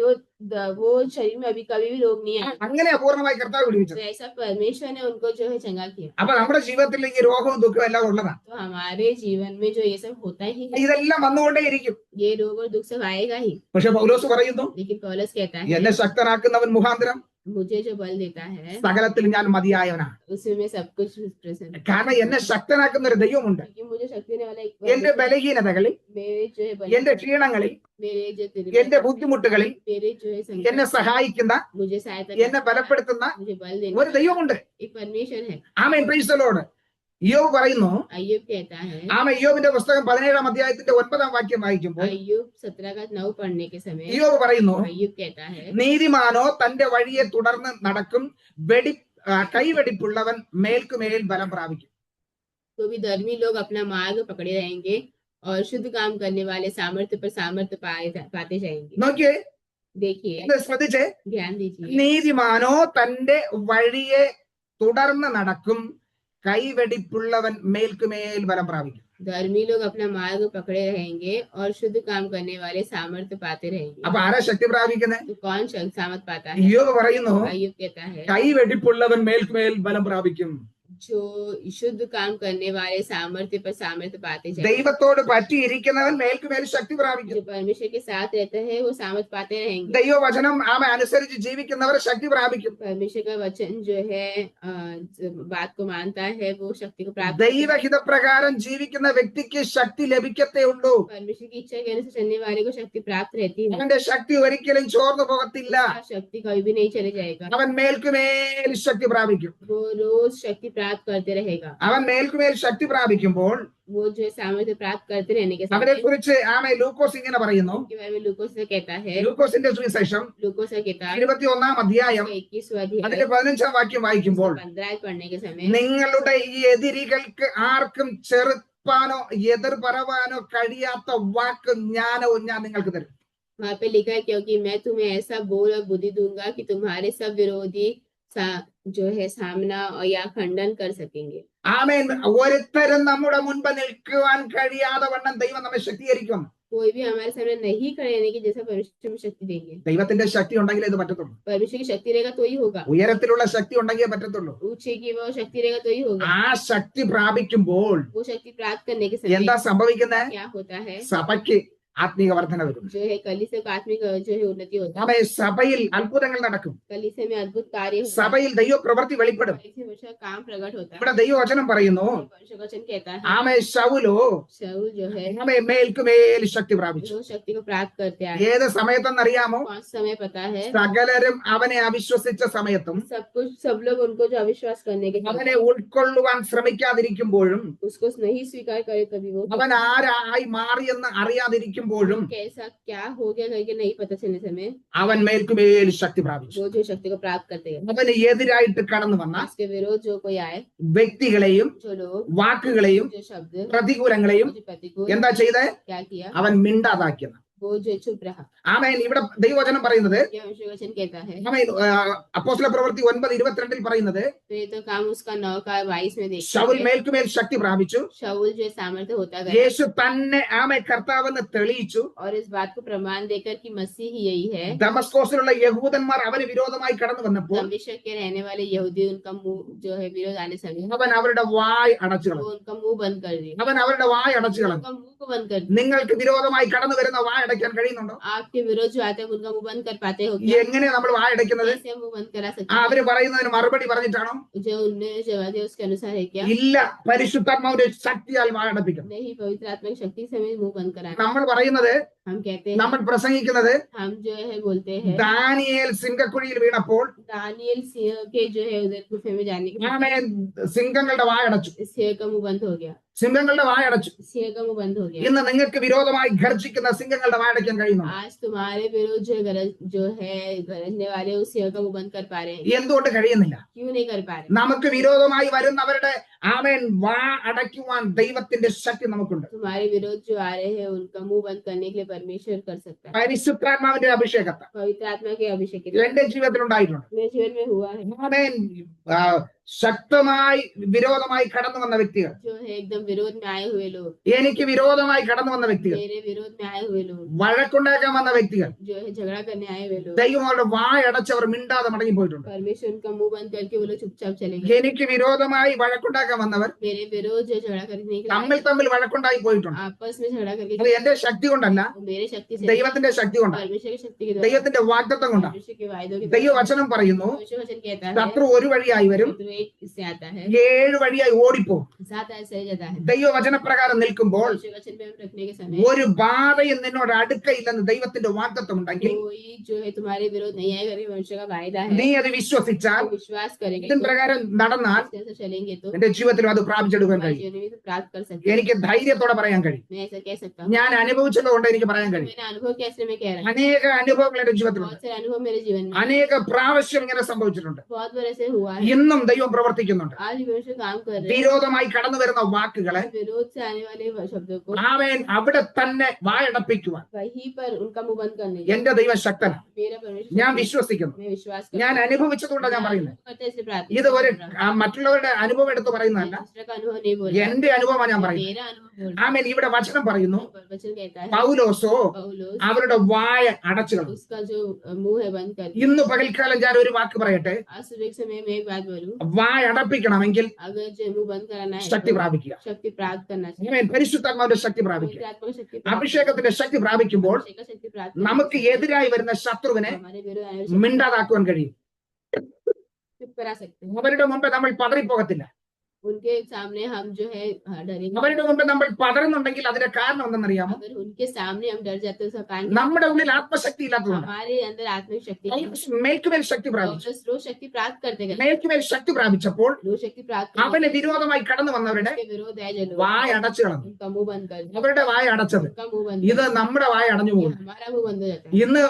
वो शरीर में अभी कभी भी रोग नहीं है। അങ്ങനെയാ പൂർണ്ണമായി കർത്താവ് तो വിടുവിച്ചത്. ऐसा परमेश्वर ने उनको जो है चंगा किया। അപ്പൊ നമ്മുടെ ജീവിതത്തിൽ ഈ രോഗവും ദുഃഖവും എല്ലാം ഉള്ളതാണ്. तो हमारे जीवन में जो ये सब होता ही है, ഇതെല്ലാം വന്നുകൊണ്ടേയിരിക്കും. ये रोग और दुख सब आएगा ही। പക്ഷെ പൗലോസ് പറയുന്നു, लेकिन पौलुस कहता है, എന്നെ ശക്തനാക്കുന്നവൻ മുഖാന്തരം मुझे जो बल देता है സകലത്തിൽ ഞാൻ മതിയായവനാണ്. उसमें मैं सब कुछ प्रसन्न हूं। കാരണം എന്നെ ശക്തനാക്കുന്ന ഒരു ദൈവമുണ്ട്. क्योंकि मुझे शक्ति देने वाला एक എന്റെ ബലഹീനതകളിൽ, मेरे जो है എന്റെ ക്ഷീണങ്ങളിൽ, मेरे जो എന്റെ ബുദ്ധിമുട്ടുകളിൽ मेरे जो है എന്നെ संकट, സഹായിക്കുന്ന, मुझे सहायता എന്നെ करने वाला, ബലപ്പെടുത്തുന്ന मुझे बल देने ഒരു ദൈവമുണ്ട്. एक परमेश्वर है। ആമേൻ. Praise the lord. യോബ് പറയുന്നു, अय्यूब कहता है, ആമേൻ. യോബിന്റെ പുസ്തകം 17 അധ്യായത്തിന്റെ 9 വാക്യം വായിക്കുമ്പോൾ अय्यूब 17 पढ़ने के समय യോബ് പറയുന്നു, अय्यूब कहता है, നീതിമാനോ തന്റെ വഴിയെ തുടർന്ന് നടക്കും, കൈവെടിപ്പുള്ളവൻ മേൽക്കുമേൽ ബലം പ്രാപിക്കും. तो भी धर्मी लोग अपना मार्ग पकड़े रहेंगे और शुद्ध काम करने वाले सामर्थ्य पर सामर्थ्य पाते जाएंगे। നോക്കിയേ, देखिए, ഇത് ശ്രദ്ധിച്ചേ. ध्यान दीजिए, നീതിമാനോ തന്റെ വഴിയെ തുടർന്ന് നടക്കും, കൈവെടിപ്പുള്ളവൻ മേൽക്കുമേൽ ബലം പ്രാപിക്കും. धर्मी लोग अपना मार्ग पकड़े रहेंगे और शुद्ध काम करने वाले सामर्थ्य पाते रहेंगे। അപ്പൊ ആരാ ശക്തി പ്രാപിക്കുന്നത്? तो कौन सामर्थ पाता है? യോബ് പറയുന്നു, अय्यूब कहता है, കൈവെടിപ്പുള്ളവൻ മേൽക്കുമേൽ ബലം പ്രാപിക്കും. जो शुद्ध काम करने वाले सामर्थ्य पर सामर्थ्य पाते जाएंगे। ദൈവത്തോട് പറ്റിയിരിക്കുന്നവൻ മേൽക്കുമേൽ ശക്തി പ്രാപിക്കും. जो परमेश्वर के साथ रहते हैं वो सामर्थ पाते रहेंगे। ദൈവവചനം അനുസരിച്ച് ജീവിക്കുന്നവർ ശക്തി പ്രാപിക്കും. परमेश्वर का वचन जो है बात को मानता है वो शक्ति को प्राप्त करता है। ദൈവഹിതപ്രകാരം ജീവിക്കുന്ന വ്യക്തിക്ക് ശക്തി ലഭിക്കത്തേ ഉള്ളൂ. परमेश्वर की इच्छा के अनुसार चलने वाले को शक्ति प्राप्त रहती है। അവന്റെ ശക്തി ഒരിക്കലും ചോർന്നു പോകത്തില്ല. उसका शक्ति कभी भी नहीं चले जाएगा। അവൻ മേൽക്കുമേൽ ശക്തി പ്രാപിക്കും. वो रोज शक्ति प्राप्त करते रहेगा। അവൻ മേൽക്കുമേൽ ശക്തി പ്രാപിക്കുമ്പോൾ वो जो सामर्थ्य प्राप्त करते रहने के അവനെ साथ കുറിച്ച് ലൂക്കോസ് ഇങ്ങനെ പറയുന്നു. के बारे में लूकोस से कहता है, ലൂക്കോസിന്റെ സുവിശേഷം लूकोस का किताब 21 അധ്യായം 21वां अध्याय അതിന്റെ 15 വാക്യം വായിക്കുമ്പോൾ 15 पढ़ने के समय നിങ്ങളുടെ ഈ എതിരികൾക്ക് ആർക്കും ചെറുപ്പാനോ എതിർ പറവാനോ കഴിയാത്ത വാക്ക് ജ്ഞാനവും ഞാൻ നിങ്ങൾക്ക് തരും. वहां पे लिखा है, क्योंकि मैं तुम्हें ऐसा बोल और बुद्धि दूंगा कि तुम्हारे सब विरोधी जो है सामना या खंडन कर सकेंगे। ആമേൻ. ഒരുത്തരും നമ്മുടെ മുൻപ് നിൽക്കുവാൻ കഴിയാതെ വണ്ണം ദൈവം നമ്മെ ശക്തീകരിക്കും. कोई भी हमारे सामने नहीं खड़े रहने की जैसा परमेश्वर में शक्ति देंगे। ദൈവത്തിന്റെ ശക്തി ഉണ്ടെങ്കിലേ ഇത് പറ്റത്തുള്ളൂ. परमेश्वर की शक्ति रहेगा तो ही होगा। ഉയരത്തിലുള്ള ശക്തി ഉണ്ടെങ്കിലേ പറ്റത്തുള്ളൂ. ऊंचे की वो शक्ति रहेगा तो ही होगा। ആ ശക്തി പ്രാപിക്കുമ്പോൾ वो शक्ति प्राप्त करने के समय എന്താ സംഭവിക്കുന്നത്? क्या होता है, സഭയ്ക്ക് ആത്മീക വർധന വരും. जो है कलीसिया को आत्मिक जो है उन्नति होता है। സഭയിൽ അത്ഭുതങ്ങൾ നടക്കും. कलीसिया में अद्भुत कार्य होता है। സഭയിൽ ദൈവപ്രവൃത്തി വെളിപ്പെടും. कलीसिया में उसका काम प्रकट होता है। ഇവിടെ ദൈവവചനം പറയുന്നു, परमेश्वर का वचन कहता है, ശൗലോ शाऊल जो है മേൽക്കുമേൽ ശക്തി പ്രാപിച്ചു. वो शक्ति को प्राप्त करते आए। ഏത് സമയത്തെന്നറിയാമോ? कौन सा समय पता है? സകലരും അവനെ അവിശ്വസിച്ച സമയത്തും सब लोग उनको जो अविश्वास करने के समय അവനെ ഉൾക്കൊള്ളുവാൻ ശ്രമിക്കാതിരിക്കുമ്പോഴും उसको नहीं स्वीकार करे, कभी वो അവൻ ആരായി മാറിയെന്ന് അറിയാതിരിക്കുമ്പോഴും कैसा क्या हो गया करके नहीं पता चलने समय അവൻ മേൽക്കുമേൽ ശക്തി പ്രാപിച്ചു. वो जो शक्ति को प्राप्त करते हैं। അവന് എതിരായിട്ട് കടന്നു വന്ന उसके विरोध जो कोई आए, വ്യക്തികളെയും जो लोग, വാക്കുകളെയും जो शब्द, പ്രതികൂലങ്ങളെയും जो प्रतिकूल, എന്താ ചെയ്തേ? क्या किया? അവൻ മിണ്ടാതാക്കിയത്. वो जो चुप रहा। ആമേൻ. ഇവിടെ ദൈവവചനം പറയുന്നത്, क्या परमेश्वर का वचन कहता है, ആമേൻ, അപ്പോസ്തല പ്രവൃത്തി 9:22 പറയുന്നത്, तो ये तो काम उसका 9 का 22 में ശൗൽ देखते हैं। മേൽക്കുമേൽ ശക്തി പ്രാപിച്ചു. शाऊल जो सामर्थ्य होता गया യേശു തന്നെ കർത്താവെന്ന് തെളിയിച്ചു. और इस बात को प्रमाण देकर कि मसीह ही यही है। ദമസ്കോസിലുള്ള യഹൂദന്മാർ അവന് വിരോധമായി കടന്നു വന്നപ്പോൾ दमिश्क के रहने वाले यहूदी उनका मुंह जो है विरोध आने समय അവൻ അവരുടെ വായ് അടച്ചു वो കളഞ്ഞു. उनका मुंह बंद कर दिया। അവൻ അവരുടെ വായ് അടച്ചു കളഞ്ഞു. उनका मुंह को बंद कर दिया। നിങ്ങൾക്ക് വിരോധമായി കടന്നു വരുന്ന വായ് അടയ്ക്കാൻ കഴിയുന്നുണ്ടോ? आपके विरोध जो आते हैं उनका मुंह बंद कर पाते हो क्या? എങ്ങനെ നമ്മൾ വായ് അടയ്ക്കുന്നത്? कैसे मुंह बंद करा सकते അവര് പറയുന്നതിന് മറുപടി പറഞ്ഞിട്ടാണോ? हैं? जो उन्होंने जवाब दिया उसके अनुसार है क्या? ഇല്ല, പരിശുദ്ധാത്മാവിന്റെ ശക്തിയാൽ വായ് അടപ്പിക്കണം. नहीं, पवित्र आत्मा की शक्ति से हमें मुंह बंद कराना। നമ്മൾ പറയുന്നത്, हम कहते हैं, നമ്മൾ പ്രസംഗിക്കുന്നത്, हम जो है बोलते हैं, ദാനിയേൽ സിംഹക്കുഴിയിൽ വീണപ്പോൾ दानियल सिंह के जो है उधर गुफे में जाने के ആമേൻ സിംഹങ്ങളുടെ വായ് അടച്ചു. सिंह का मुंह बंद हो गया। സിംഹങ്ങളുടെ വായ് അടച്ചു. सिंह का मुंह बंद हो गया। ഇന്ന് നിങ്ങൾക്ക് വിരോധമായി ഗർജിക്കുന്ന സിംഹങ്ങളുടെ വായ് അടയ്ക്കാൻ കഴിയുന്നു. आज तुम्हारे विरोध जो है गरजने वाले उस सिंह का मुंह बंद कर पा रहे हैं? എന്തുകൊണ്ട് കഴിയുന്നില്ല? क्यों नहीं कर पा रहे? നമുക്ക് വിരോധമായി വരുന്നവരുടെ ആമേൻ വാ അടയ്ക്കുവാൻ ദൈവത്തിന്റെ ശക്തി നമുക്കുണ്ട്. तुम्हारे विरोध जो आ रहे हैं उनका मुंह बंद करने के लिए परमेश्वर कर सकता है। പരിശുദ്ധാത്മാവിന്റെ അഭിഷേകത്തെ पवित्र आत्मा के अभिषेक എന്റെ ജീവിതത്തിൽ ഉണ്ടായിട്ടുണ്ട്. मेरे जीवन में हुआ है। ആമേൻ. ശക്തമായി വിരോധമായി കടന്നു വന്ന വ്യക്തികൾ, जो है एकदम विरोध में आए हुए लोग, എനിക്ക് വിരോധമായി കടന്നു വന്ന വ്യക്തികൾ, मेरे विरोध में आए हुए लोग, വഴക്കുണ്ടാക്കാൻ വന്ന വ്യക്തികൾ, जो है झगड़ा करने आए हुए लोग, ദൈവം അവരുടെ വായ് അടച്ചവർ മിണ്ടാതെ മടങ്ങി പോയിട്ടുണ്ട്. परमेश्वर उनका मुंह बंद करके वो लोग चुपचाप चले गए। എനിക്ക് വിരോധമായി വഴക്കുണ്ടാക്കാൻ വന്നവർ मेरे विरोध जो झगड़ा करने के തമ്മിൽ लिए തമ്മിൽ വഴക്കുണ്ടായി പോയിട്ടുണ്ട്. आपस में झगड़ा करके അത് എന്റെ ശക്തി കൊണ്ടല്ല, वो मेरे शक्ति से, ദൈവത്തിന്റെ ശക്തി കൊണ്ടാണ്, परमेश्वर की शक्ति के द्वारा, ദൈവത്തിന്റെ വാഗ്ദത്തം കൊണ്ടാണ്. परमेश्वर के वायदों के ദൈവവചനം പറയുന്നു, परमेश्वर वचन कहता है, ശത്രു ഒരു വഴിയായി വരും, तो एक इससे आता है, 7 വഴിയായി ഓടിപ്പോകും. 7 ऐसे ही जाता है। ദൈവവചനപ്രകാരം നിൽക്കുമ്പോൾ परमेश्वर वचन पे रखने के समय ഒരു ബാധയും നിന്നോട് അടുക്കയില്ലെന്ന് ദൈവത്തിന്റെ വാഗ്ദത്തം ഉണ്ടെങ്കിൽ कोई जो है तुम्हारे विरोध नहीं आएगा, ये मनुष्य का वायदा है। നീ അത് വിശ്വസിച്ചാൽ, तो विश्वास करेंगे ഇതിൻ तो, പ്രകാരം നടന്നാൽ ऐसे चलेंगे तो എന്റെ ജീവിതത്തിലും അത് പ്രാപിച്ചെടുക്കാൻ हमारे കഴിയും. जीवन में भी प्राप्त कर सकते हैं। എനിക്ക് ധൈര്യത്തോടെ പറയാൻ കഴിയും. मैं ऐसा कह सकता हूँ। ഞാൻ അനുഭവിച്ചത് കൊണ്ട് എനിക്ക് പറയാൻ കഴിയും. मेरा अनुभव कैसे मैं कह रहा हूँ। അനേക അനുഭവങ്ങൾ എന്റെ ജീവിതത്തിലുണ്ട്. बहुत सारे अनुभव मेरे जीवन में, അനേക പ്രാവശ്യം ഇങ്ങനെ സംഭവിച്ചിട്ടുണ്ട്. बहुत बार ऐसे हुआ है। ഇന്നും ദൈവം പ്രവർത്തിക്കുന്നുണ്ട്. आज भी मनुष्य काम कर रहे हैं। വിരോധമായി കടന്നു വരുന്ന വാക്കുകളെ विरोध से आने वाले शब्दों को ആമേൻ അവിടെ തന്നെ വായടപ്പിക്കുവാൻ वहीं पर उनका मुंह बंद करने के എന്റെ ദൈവം ശക്തനാണ്. मेरा परमेश्वर, ഞാൻ വിശ്വസിക്കുന്നു. मैं विश्वास ഞാൻ करता അനുഭവിച്ചതുകൊണ്ടാണ് ഞാൻ പറയുന്നത്. करते ऐसे प्रार्थना ഇത് ഒരു कर रहा हूँ। മറ്റുള്ളവരുടെ അനുഭവം എടുത്ത് പറയുന്നതല്ല, दूसरे का अनुभव नहीं बोल रहा, എന്റെ അനുഭവമാണ് ഞാൻ പറയുന്നത്. मेरा अनुभव बोल रहा ആമേൻ. ഇവിടെ വചനം പറയുന്നു, हूँ। वचन कहता है, പൗലോസോ पौलुस അവരുടെ വായ അടച്ചു കളഞ്ഞു. उसका जो मुंह है बंद कर दिया। ഇന്ന് പകൽക്കാലം ഞാൻ ഒരു വാക്ക് പറയട്ടെ. आज सुबह के समय मैं एक बात बोलूं, വായടപ്പിക്കണമെങ്കിൽ अगर जो मुंह बंद कराना है ശക്തി तो പ്രാപിക്കുക. शक्ति प्राप्त करना चाहिए. ആമേൻ. പരിശുദ്ധാത്മാവിന്റെ ശക്തി പ്രാപിക്കുക. पवित्र आत्मा की शक्ति प्राप्त അഭിഷേകത്തിന്റെ ശക്തി പ്രാപിക്കുമ്പോൾ अभिषेक की शक्ति प्राप्त करने നമുക്ക് से എതിരായി വരുന്ന ശത്രുവിനെ हमारे विरुद्ध आने वाली शक्ति മിണ്ടാതാക്കുവാൻ കഴിയും. चुप करा सकते हैं. അവരുടെ മുമ്പ് നമ്മൾ പതറിപ്പോകത്തില്ല. उनके सामने हम जो है डरेंगे. അവരുടെ മുമ്പ് നമ്മൾ പതറുന്നുണ്ടെങ്കിൽ അതിന്റെ കാരണം എന്തെന്നറിയാമോ? अगर उनके सामने हम डर जाते हैं उसका कारण क्या? നമ്മുടെ ഉള്ളിൽ ആത്മശക്തി ഇല്ലാത്തതുകൊണ്ട്. हमारे अंदर आत्मिक शक्ति नहीं है. മേൽക്കുമേൽ ശക്തി പ്രാപിച്ചു. पौलुस रोज शक्ति प्राप्त करते गए. മേൽക്കുമേൽ ശക്തി പ്രാപിച്ചപ്പോൾ रोज शक्ति प्राप्त करने അവന് के വിരോധമായി കടന്നു വന്നവരുടെ उसके विरोध है जो लोग വായ അടച്ചു കളഞ്ഞു. उनका मुंह बंद कर दिया. അവരുടെ വായ അടച്ചത് उनका मुंह बंद ഇത് कर നമ്മുടെ വായ അടഞ്ഞു दिया. പോകുന്നു. हमारा मुंह बंद हो जाता है. ഇന്ന്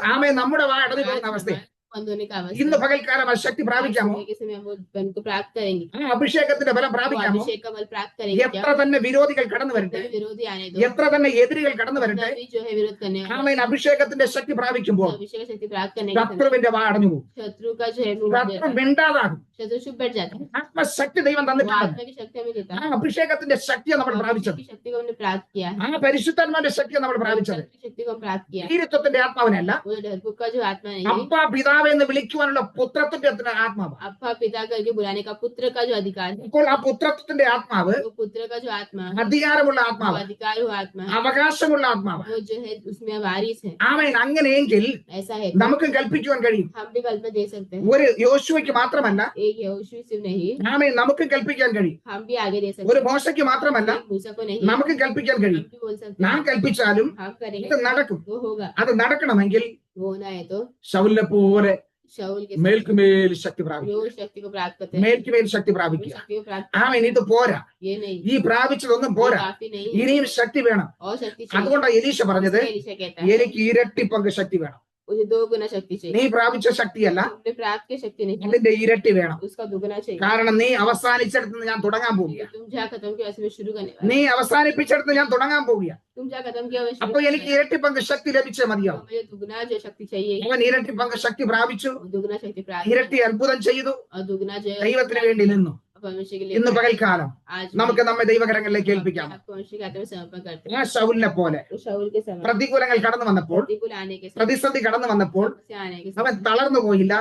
നമ്മുടെ വായ അടഞ്ഞു आज പോകുന്ന हमारा അവസ്ഥ. बंद होने का अवस्था ഇന്ന് है. പകൽക്കാലം ആ ശക്തി आज പ്രാപിക്കാമോ? सुबह के समय हम वो बल को प्राप्त करेंगे. ആ അഭിഷേകത്തിന്റെ ബലം वो പ്രാപിക്കാമോ? अभिषेक का बल प्राप्त करेंगे क्या? എത്ര തന്നെ വിരോധികൾ കടന്നു വരട്ടെ, जितने भी विरोधी आने दो, എത്ര തന്നെ എതിരികൾ കടന്നു വരട്ടെ, जितना भी जो है विरोध करने वाले, ആമേൻ. അഭിഷേകത്തിന്റെ ശക്തി പ്രാപിക്കുമ്പോൾ अभिषेक की शक्ति प्राप्त करने के समय ശത്രുവിന്റെ വായ അടഞ്ഞു പോകും. शत्रु का जो है मुंह बंद हो ശത്രു जाता है. മിണ്ടാതാകും. शत्रु चुप बैठ जाता है. ആത്മശക്തി ദൈവം वो തന്നിട്ടുണ്ട്. आत्मा की शक्ति हमें देता ആ है. അഭിഷേകത്തിന്റെ ശക്തിയെ നമ്മൾ अभिषेक പ്രാപിച്ചത്. की शक्ति को हमने प्राप्त किया है. ആ പരിശുദ്ധാത്മാവിന്റെ ശക്തിയെ നമ്മൾ പ്രാപിച്ചത്. पवित्र की शक्ति को हम प्राप्त किया है. ഭീരുത്വത്തിന്റെ ആത്മാവിനല്ല, वो डरपोक का जो आत्मा नहीं है, അപ്പ പിതാവ് എന്ന് വിളിക്കുവാനുള്ള പുത്രത്വത്തിന്റെ ആത്മാവ്. अप्पा पिता करके बुलाने का पुत्र का जो अधिकार है, അപ്പോൾ ആ പുത്രത്വത്തിന്റെ ആത്മാവ് वो पुत्र का जो आत्मा है, അധികാരമുള്ള वो ആത്മാവ്, अधिकार हुआ आत्मा है, അവകാശമുള്ള ആത്മാവ്. वो जो है उसमें वारिस है. ആമേൻ. അങ്ങനെയെങ്കിൽ ऐसा है നമുക്ക് കൽപ്പിക്കുവാൻ കഴിയും. हम भी कल्पना दे सकते हैं. ഒരു യോശുവയ്ക്ക് മാത്രമല്ല, एक यहोशू सिर्फ नहीं, ആമേൻ, നമുക്ക് കൽപ്പിക്കാൻ കഴിയും. हम भी आगे दे सकते ഒരു हैं. മോശയ്ക്ക് മാത്രമല്ല, एक मूसा को नहीं, നമുക്ക് കൽപ്പിക്കാൻ हम കഴിയും. भी बोल सकते നാം हैं. കൽപ്പിച്ചാലും हम करेंगे ഇത് നടക്കും. वो होगा. അത് നടക്കണമെങ്കിൽ वो होना है तो ശൗലിനെ പോലെ शाऊल के മേൽക്കുമേൽ ശക്തി പ്രാപിക്കും. रोज शक्ति को प्राप्त करते हैं. മേൽക്കുമേൽ ശക്തി वो പ്രാപിക്കുക. शक्ति को प्राप्त ആമേൻ. ഇത് പോരാ. ये नहीं, ഈ പ്രാപിച്ചതൊന്നും ये പോരാ, काफी नहीं, ഇനിയും ശക്തി വേണം. और शक्ति चाहिए. അതുകൊണ്ടാണ് എലീശ പറഞ്ഞത്, इसलिए एलीशा कहता है എനിക്ക് ഇരട്ടി പങ്ക് ശക്തി വേണം. मुझे 2 गुना शक्ति चाहिए. നീ പ്രാപിച്ച ശക്തിയല്ല, तुमने प्राप्त की शक्ति नहीं, അതിന്റെ ഇരട്ടി വേണം. उसका दुगना चाहिए. കാരണം നീ അവസാനിച്ചിടത്ത് ഞാൻ തുടങ്ങാൻ പോവുക. तुम जहाँ खत्म किया वैसे मैं शुरू करने वाला. നീ അവസാനിപ്പിച്ചിടത്ത് ഞാൻ തുടങ്ങാൻ പോവുക. तुम जहाँ खत्म किया वैसे അപ്പൊ എനിക്ക് ഇരട്ടി പങ്ക് ശക്തി ലഭിച്ചേ മതിയാവും. मुझे दुगना जो शक्ति चाहिए, അവൻ ഇരട്ടി പങ്ക് ശക്തി പ്രാപിച്ചു, दुगना शक्ति प्राप्त ഇരട്ടി അത്ഭുതം ചെയ്തു, और दुगना जो है ദൈവത്തിന് വേണ്ടി നിന്നു. परमेश्वर के लिए ഇന്ന് പകൽക്കാലം आज നമുക്ക് നമ്മെ ദൈവകരങ്ങളിലേക്ക് ഏൽപ്പിക്കാം. परमेश्वर के हाथ में समर्पण करते ആ ശൗലിനെ പോലെ हैं. शाऊल के समय പ്രതികൂലങ്ങൾ കടന്നു വന്നപ്പോൾ, प्रतिकूल आने के समय, പ്രതിസന്ധി കടന്നു വന്നപ്പോൾ समस्या आने के അവൻ समय തളർന്നു പോയില്ല.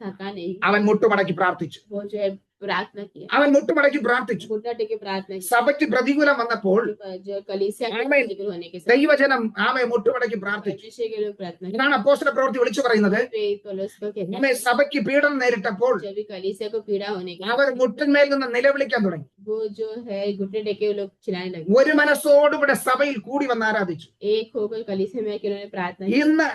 थका नहीं, അവൻ മുട്ടുമടക്കി പ്രാർത്ഥിച്ചു. वो जो है प्रार्थना किया, അവൻ മുട്ടുമടക്കി പ്രാർത്ഥിച്ചു. घुटना टेके प्रार्थना की. സഭയ്ക്ക് പ്രതികൂലം വന്നപ്പോൾ जो कलीसिया के आमीन. प्रतिकूल होने के समय ദൈവജനം ആമെ മുട്ടുമടക്കി പ്രാർത്ഥിച്ചു. परमेश्वर के लिए प्रार्थना की. ഇതാണ് അപ്പോസ്തല പ്രവൃത്തി വിളിച്ചു പറയുന്നത്. प्रेरित पौलुस को कहते ആമേ हैं, സഭയ്ക്ക് പീഡനം നേരിട്ടപ്പോൾ जब भी कलीसिया को पीड़ा होने के അവർ മുട്ടിന്മേൽ നിന്ന് നിലവിളിക്കാൻ തുടങ്ങി. वो जो है घुटने टेके वो लोग चिल्लाने लगे. ഒരു മനസ്സോടുകൂടെ സഭയിൽ കൂടി വന്ന് ആരാധിച്ചു. एक होकर कलीसिया में आके उन्होंने प्रार्थना की. ഇന്ന്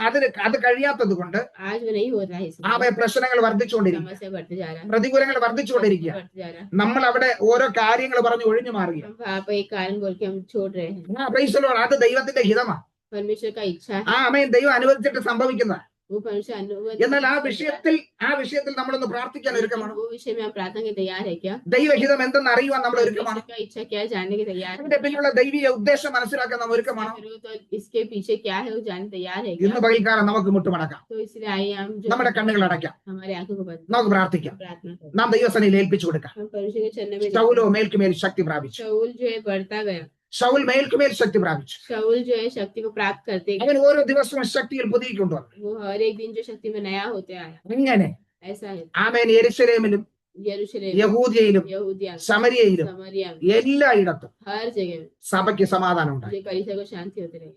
അത് കഴിയാത്തത് കൊണ്ട് आज वो नहीं हो रहा है, इसलिए ആമെ പ്രശ്നങ്ങൾ വർദ്ധിച്ചുകൊണ്ടിരിക്കും, समस्या बढ़ते जा रहा है, പ്രതികൂലങ്ങൾ വർദ്ധിച്ചുകൊണ്ടിരിക്കുക. बढ़ते जा रहा है. നമ്മൾ അവിടെ ഓരോ കാര്യങ്ങൾ പറഞ്ഞ് ഒഴിഞ്ഞു മാറുക. हम वहाँ पे एक कारण बोल के हम छोड़ रहे हैं. Price the Lord. അത് ദൈവത്തിന്റെ ഹിതമാണ്. परमेश्वर का इच्छा है, ആ ആമേൻ. ദൈവം അനുവദിച്ചിട്ട് സംഭവിക്കുന്ന. वो परमेश्वर अनुमति. എന്നാൽ ആ വിഷയത്തിൽ നമ്മളൊന്ന് പ്രാർത്ഥിക്കാൻ ഒരുക്കമാണ്. वो विषय में आप प्रार्थना के तैयार है क्या? ദൈവഹിതം എന്തെന്ന് അറിയുവാൻ നമ്മൾ ഒരുക്കമാണ്. परमेश्वर का इच्छा क्या है जानने के तैयार है? അതിന്റെ പിന്നിലുള്ള ദൈവീയ ഉദ്ദേശം മനസ്സിലാക്കാൻ നമ്മൾ ഒരുക്കമാണ്. तो इसके पीछे क्या है वो जानने तैयार है क्या? ഇന്ന് പകൽക്കാലം നമുക്ക് മുട്ടുമടക്കാം, तो इसलिए आइए हम जो നമ്മുടെ കണ്ണുകൾ അടയ്ക്കാം, हमारे आंखों को बंद നമുക്ക് പ്രാർത്ഥിക്കാം. प्रार्थना करें. നാം ദൈവസന്നിധിയിൽ ഏൽപ്പിച്ചു കൊടുക്കാം. हम परमेश्वर के चरणों में ശൗലോ മേൽക്കുമേൽ ശക്തി പ്രാപിച്ചു. शाऊल जो है बढ़ता गया. ശൗൽ മേൽക്കുമേൽ ശക്തി പ്രാപിച്ചു. शाऊल जो है शक्ति को प्राप्त करते गए. അവൻ ഓരോ ദിവസവും ശക്തിയിൽ പുതുക്കിക്കൊണ്ടുവന്നു. वो हर एक दिन जो शक्ति में नया होते आया. അങ്ങനെ ऐसा है ആമേൻ യെരൂശലേമിലും यरूशलेम, യഹൂദ്യയിലും यहूदिया, സമരിയയിലും समरिया में, എല്ലായിടത്തും हर जगह में സഭയ്ക്ക് സമാധാനം ഉണ്ടായി. जो कलीसिया को शांति होती रही.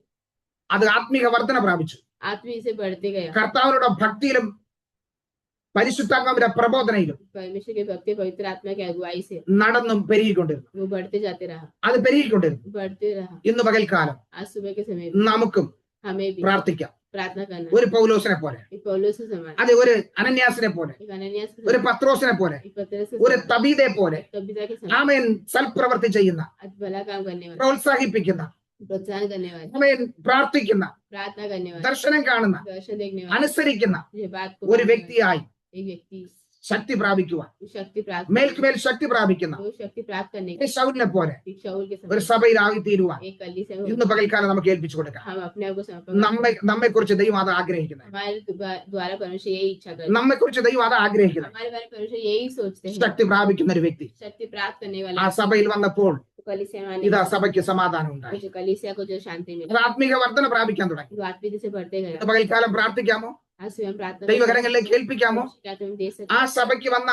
അത് ആത്മീക വർധന പ്രാപിച്ചു. आत्मीय से बढ़ते गया. കർത്താവിനുള്ള ഭക്തിയിലും പരിശുദ്ധാത്മാവിന്റെ പ്രബോധനയിലും परमेश्वर के भक्ति पवित्र आत्मा की अगुवाई से നടന്നും പെരുകിക്കൊണ്ടിരുന്നു. वो बढ़ते जाते रहा, അത് പെരുകിക്കൊണ്ടിരുന്നു. बढ़ते रहा. ഇന്ന് പകൽക്കാലം आज सुबह के समय നമുക്കും हमें भी പ്രാർത്ഥിക്കാം. प्रार्थना करना. ഒരു പൗലോസിനെ പോലെ, एक पौलुस से समान, അത് ഒരു അനന്യാസിനെ പോലെ, एक अननियास के ഒരു समान, പത്രോസിനെ പോലെ, एक पतरस के ഒരു समान, തബീതെ പോലെ एक तबीता के समान, ആമേൻ സൽപ്രവൃത്തി ചെയ്യുന്ന, भला काम करने वाला, പ്രോത്സാഹിപ്പിക്കുന്ന, प्रोत्साहन करने वाला, ആമേൻ പ്രാർത്ഥിക്കുന്ന, प्रार्थना करने वाला, ദർശനം കാണുന്ന, दर्शन देखने वाला, അനുസരിക്കുന്ന ये बात को ഒരു मानने വ്യക്തിയായി वाला, एक व्यक्ति ശക്തി പ്രാപിക്കുവാൻ, शक्ति प्राप्त മേൽക്കുമേൽ ശക്തി പ്രാപിക്കുന്ന वो शक्ति प्राप्त करने ഈ ശൗലിനെ പോലെ एक शाऊल के ഒരു समान, സഭയിലായി തീരുവാൻ एक कलीसिया में ഇന്ന് പകൽക്കാലം നമുക്ക് ഏൽപ്പിച്ചു കൊടുക്കാം. हम अपने आप को समर्पण നമ്മെ കുറിച്ച് ദൈവം അത് ആഗ്രഹിക്കുന്നത്. हमारे द्वारा परमेश्वर यही इच्छा करते हैं. നമ്മെ കുറിച്ച് ദൈവം അത് ആഗ്രഹിക്കുന്നത്. हमारे बारे में परमेश्वर यही सोचते हैं. ശക്തി പ്രാപിക്കുന്ന ഒരു വ്യക്തി शक्ति प्राप्त करने वाला ആ സഭയിൽ വന്നപ്പോൾ कलीसिया में आने ഇതാ के സഭയ്ക്ക് സമാധാനം ഉണ്ടായി. जो कलीसिया को जो शांति मिली, അത് ആത്മീക വർധന പ്രാപിക്കാൻ തുടങ്ങി. वो आत्मीय से बढ़ते गए. ഇന്ന് പകൽക്കാലം പ്രാർത്ഥിക്കാമോ? आज स्वयं प्रार्थना ദൈവകരങ്ങളിലേക്ക് ഏൽപ്പിക്കാമോ? क्या तुम दे सकते ആ സഭയ്ക്ക് വന്ന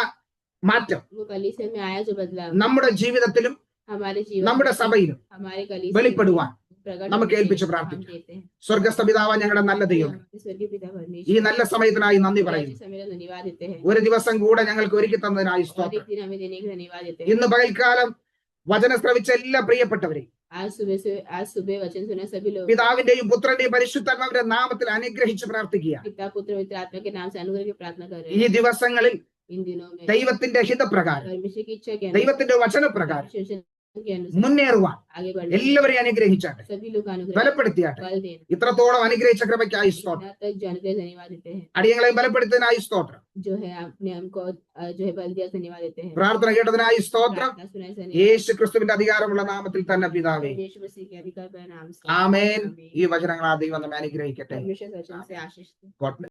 മാറ്റം वो कलीसिया में आया जो बदलाव നമ്മുടെ ജീവിതത്തിലും हमारे जीवन നമ്മുടെ में, സഭയിലും हमारे कलीसिया में വെളിപ്പെടുവാൻ प्रकट നമുക്ക് होने ഏൽപ്പിച്ച് हम പ്രാർത്ഥിക്കാം. देते हैं। സ്വർഗസ്ഥ പിതാവ്, ഞങ്ങളുടെ നല്ല ദൈവം, हमारे स्वर्गीय पिता ഈ परमेश्वर നല്ല സമയത്തിനായി നന്ദി अच्छे പറയുന്നു. समय का धन्यवाद देते हैं ഒരു ദിവസം കൂടെ ഞങ്ങൾക്ക് ഒരുക്കി തന്നതിനായി और സ്തോത്രം. एक दिन हमें देने का धन्यवाद देते हैं। ഇന്ന് പകൽക്കാലം വചനം ശ്രവിച്ച എല്ലാ പ്രിയപ്പെട്ടവരെയും आज सुबह वचन सुना सभी लोग പിതാവിന്റെയും പുത്രന്റെയും പരിശുദ്ധാത്മാവിന്റെ നാമത്തിൽ അനുഗ്രഹിച്ച് പ്രാർത്ഥിക്കുക. पिता पुत्र पवित्र आत्मा के नाम से अनुग्रह की प्रार्थना कर रहे ഈ हैं। ദിവസങ്ങളിൽ इन दिनों में ദൈവത്തിന്റെ ഹിതപ്രകാരം, परमेश्वर की इच्छा के ദൈവത്തിന്റെ വചനപ്രകാരം अनुसार के अनुसार മുന്നേറുവാൻ आगे बढ़ने എല്ലാവരെയും അനുഗ്രഹിച്ചാട്ടെ, सभी लोग अनुग्रह ബലപ്പെടുത്തിയാട്ടെ. बल देना ഇത്രത്തോളം അനുഗ്രഹിച്ച കൃപയ്ക്കായി സ്തോത്രം. यहाँ तक जानते धन्यवाद देते हैं। അടിയങ്ങളെ ബലപ്പെടുത്തിയതിനായി സ്തോത്രം. जो है आपने हमको जो है बल दिया धन्यवाद देते हैं। പ്രാർത്ഥന കേട്ടതിനായി സ്തോത്രം. प्रार्थना सुनाए धन्यवाद। യേശു ക്രിസ്തുവിന്റെ അധികാരമുള്ള നാമത്തിൽ തന്നെ പിതാവേ, यीशु मसीह के अधिकार के नाम से ആമേൻ. आमीन। ഈ വചനങ്ങൾ ആ ദൈവം നമ്മെ അനുഗ്രഹിക്കട്ടെ. परमेश्वर वचन से आशीष दे। God bless.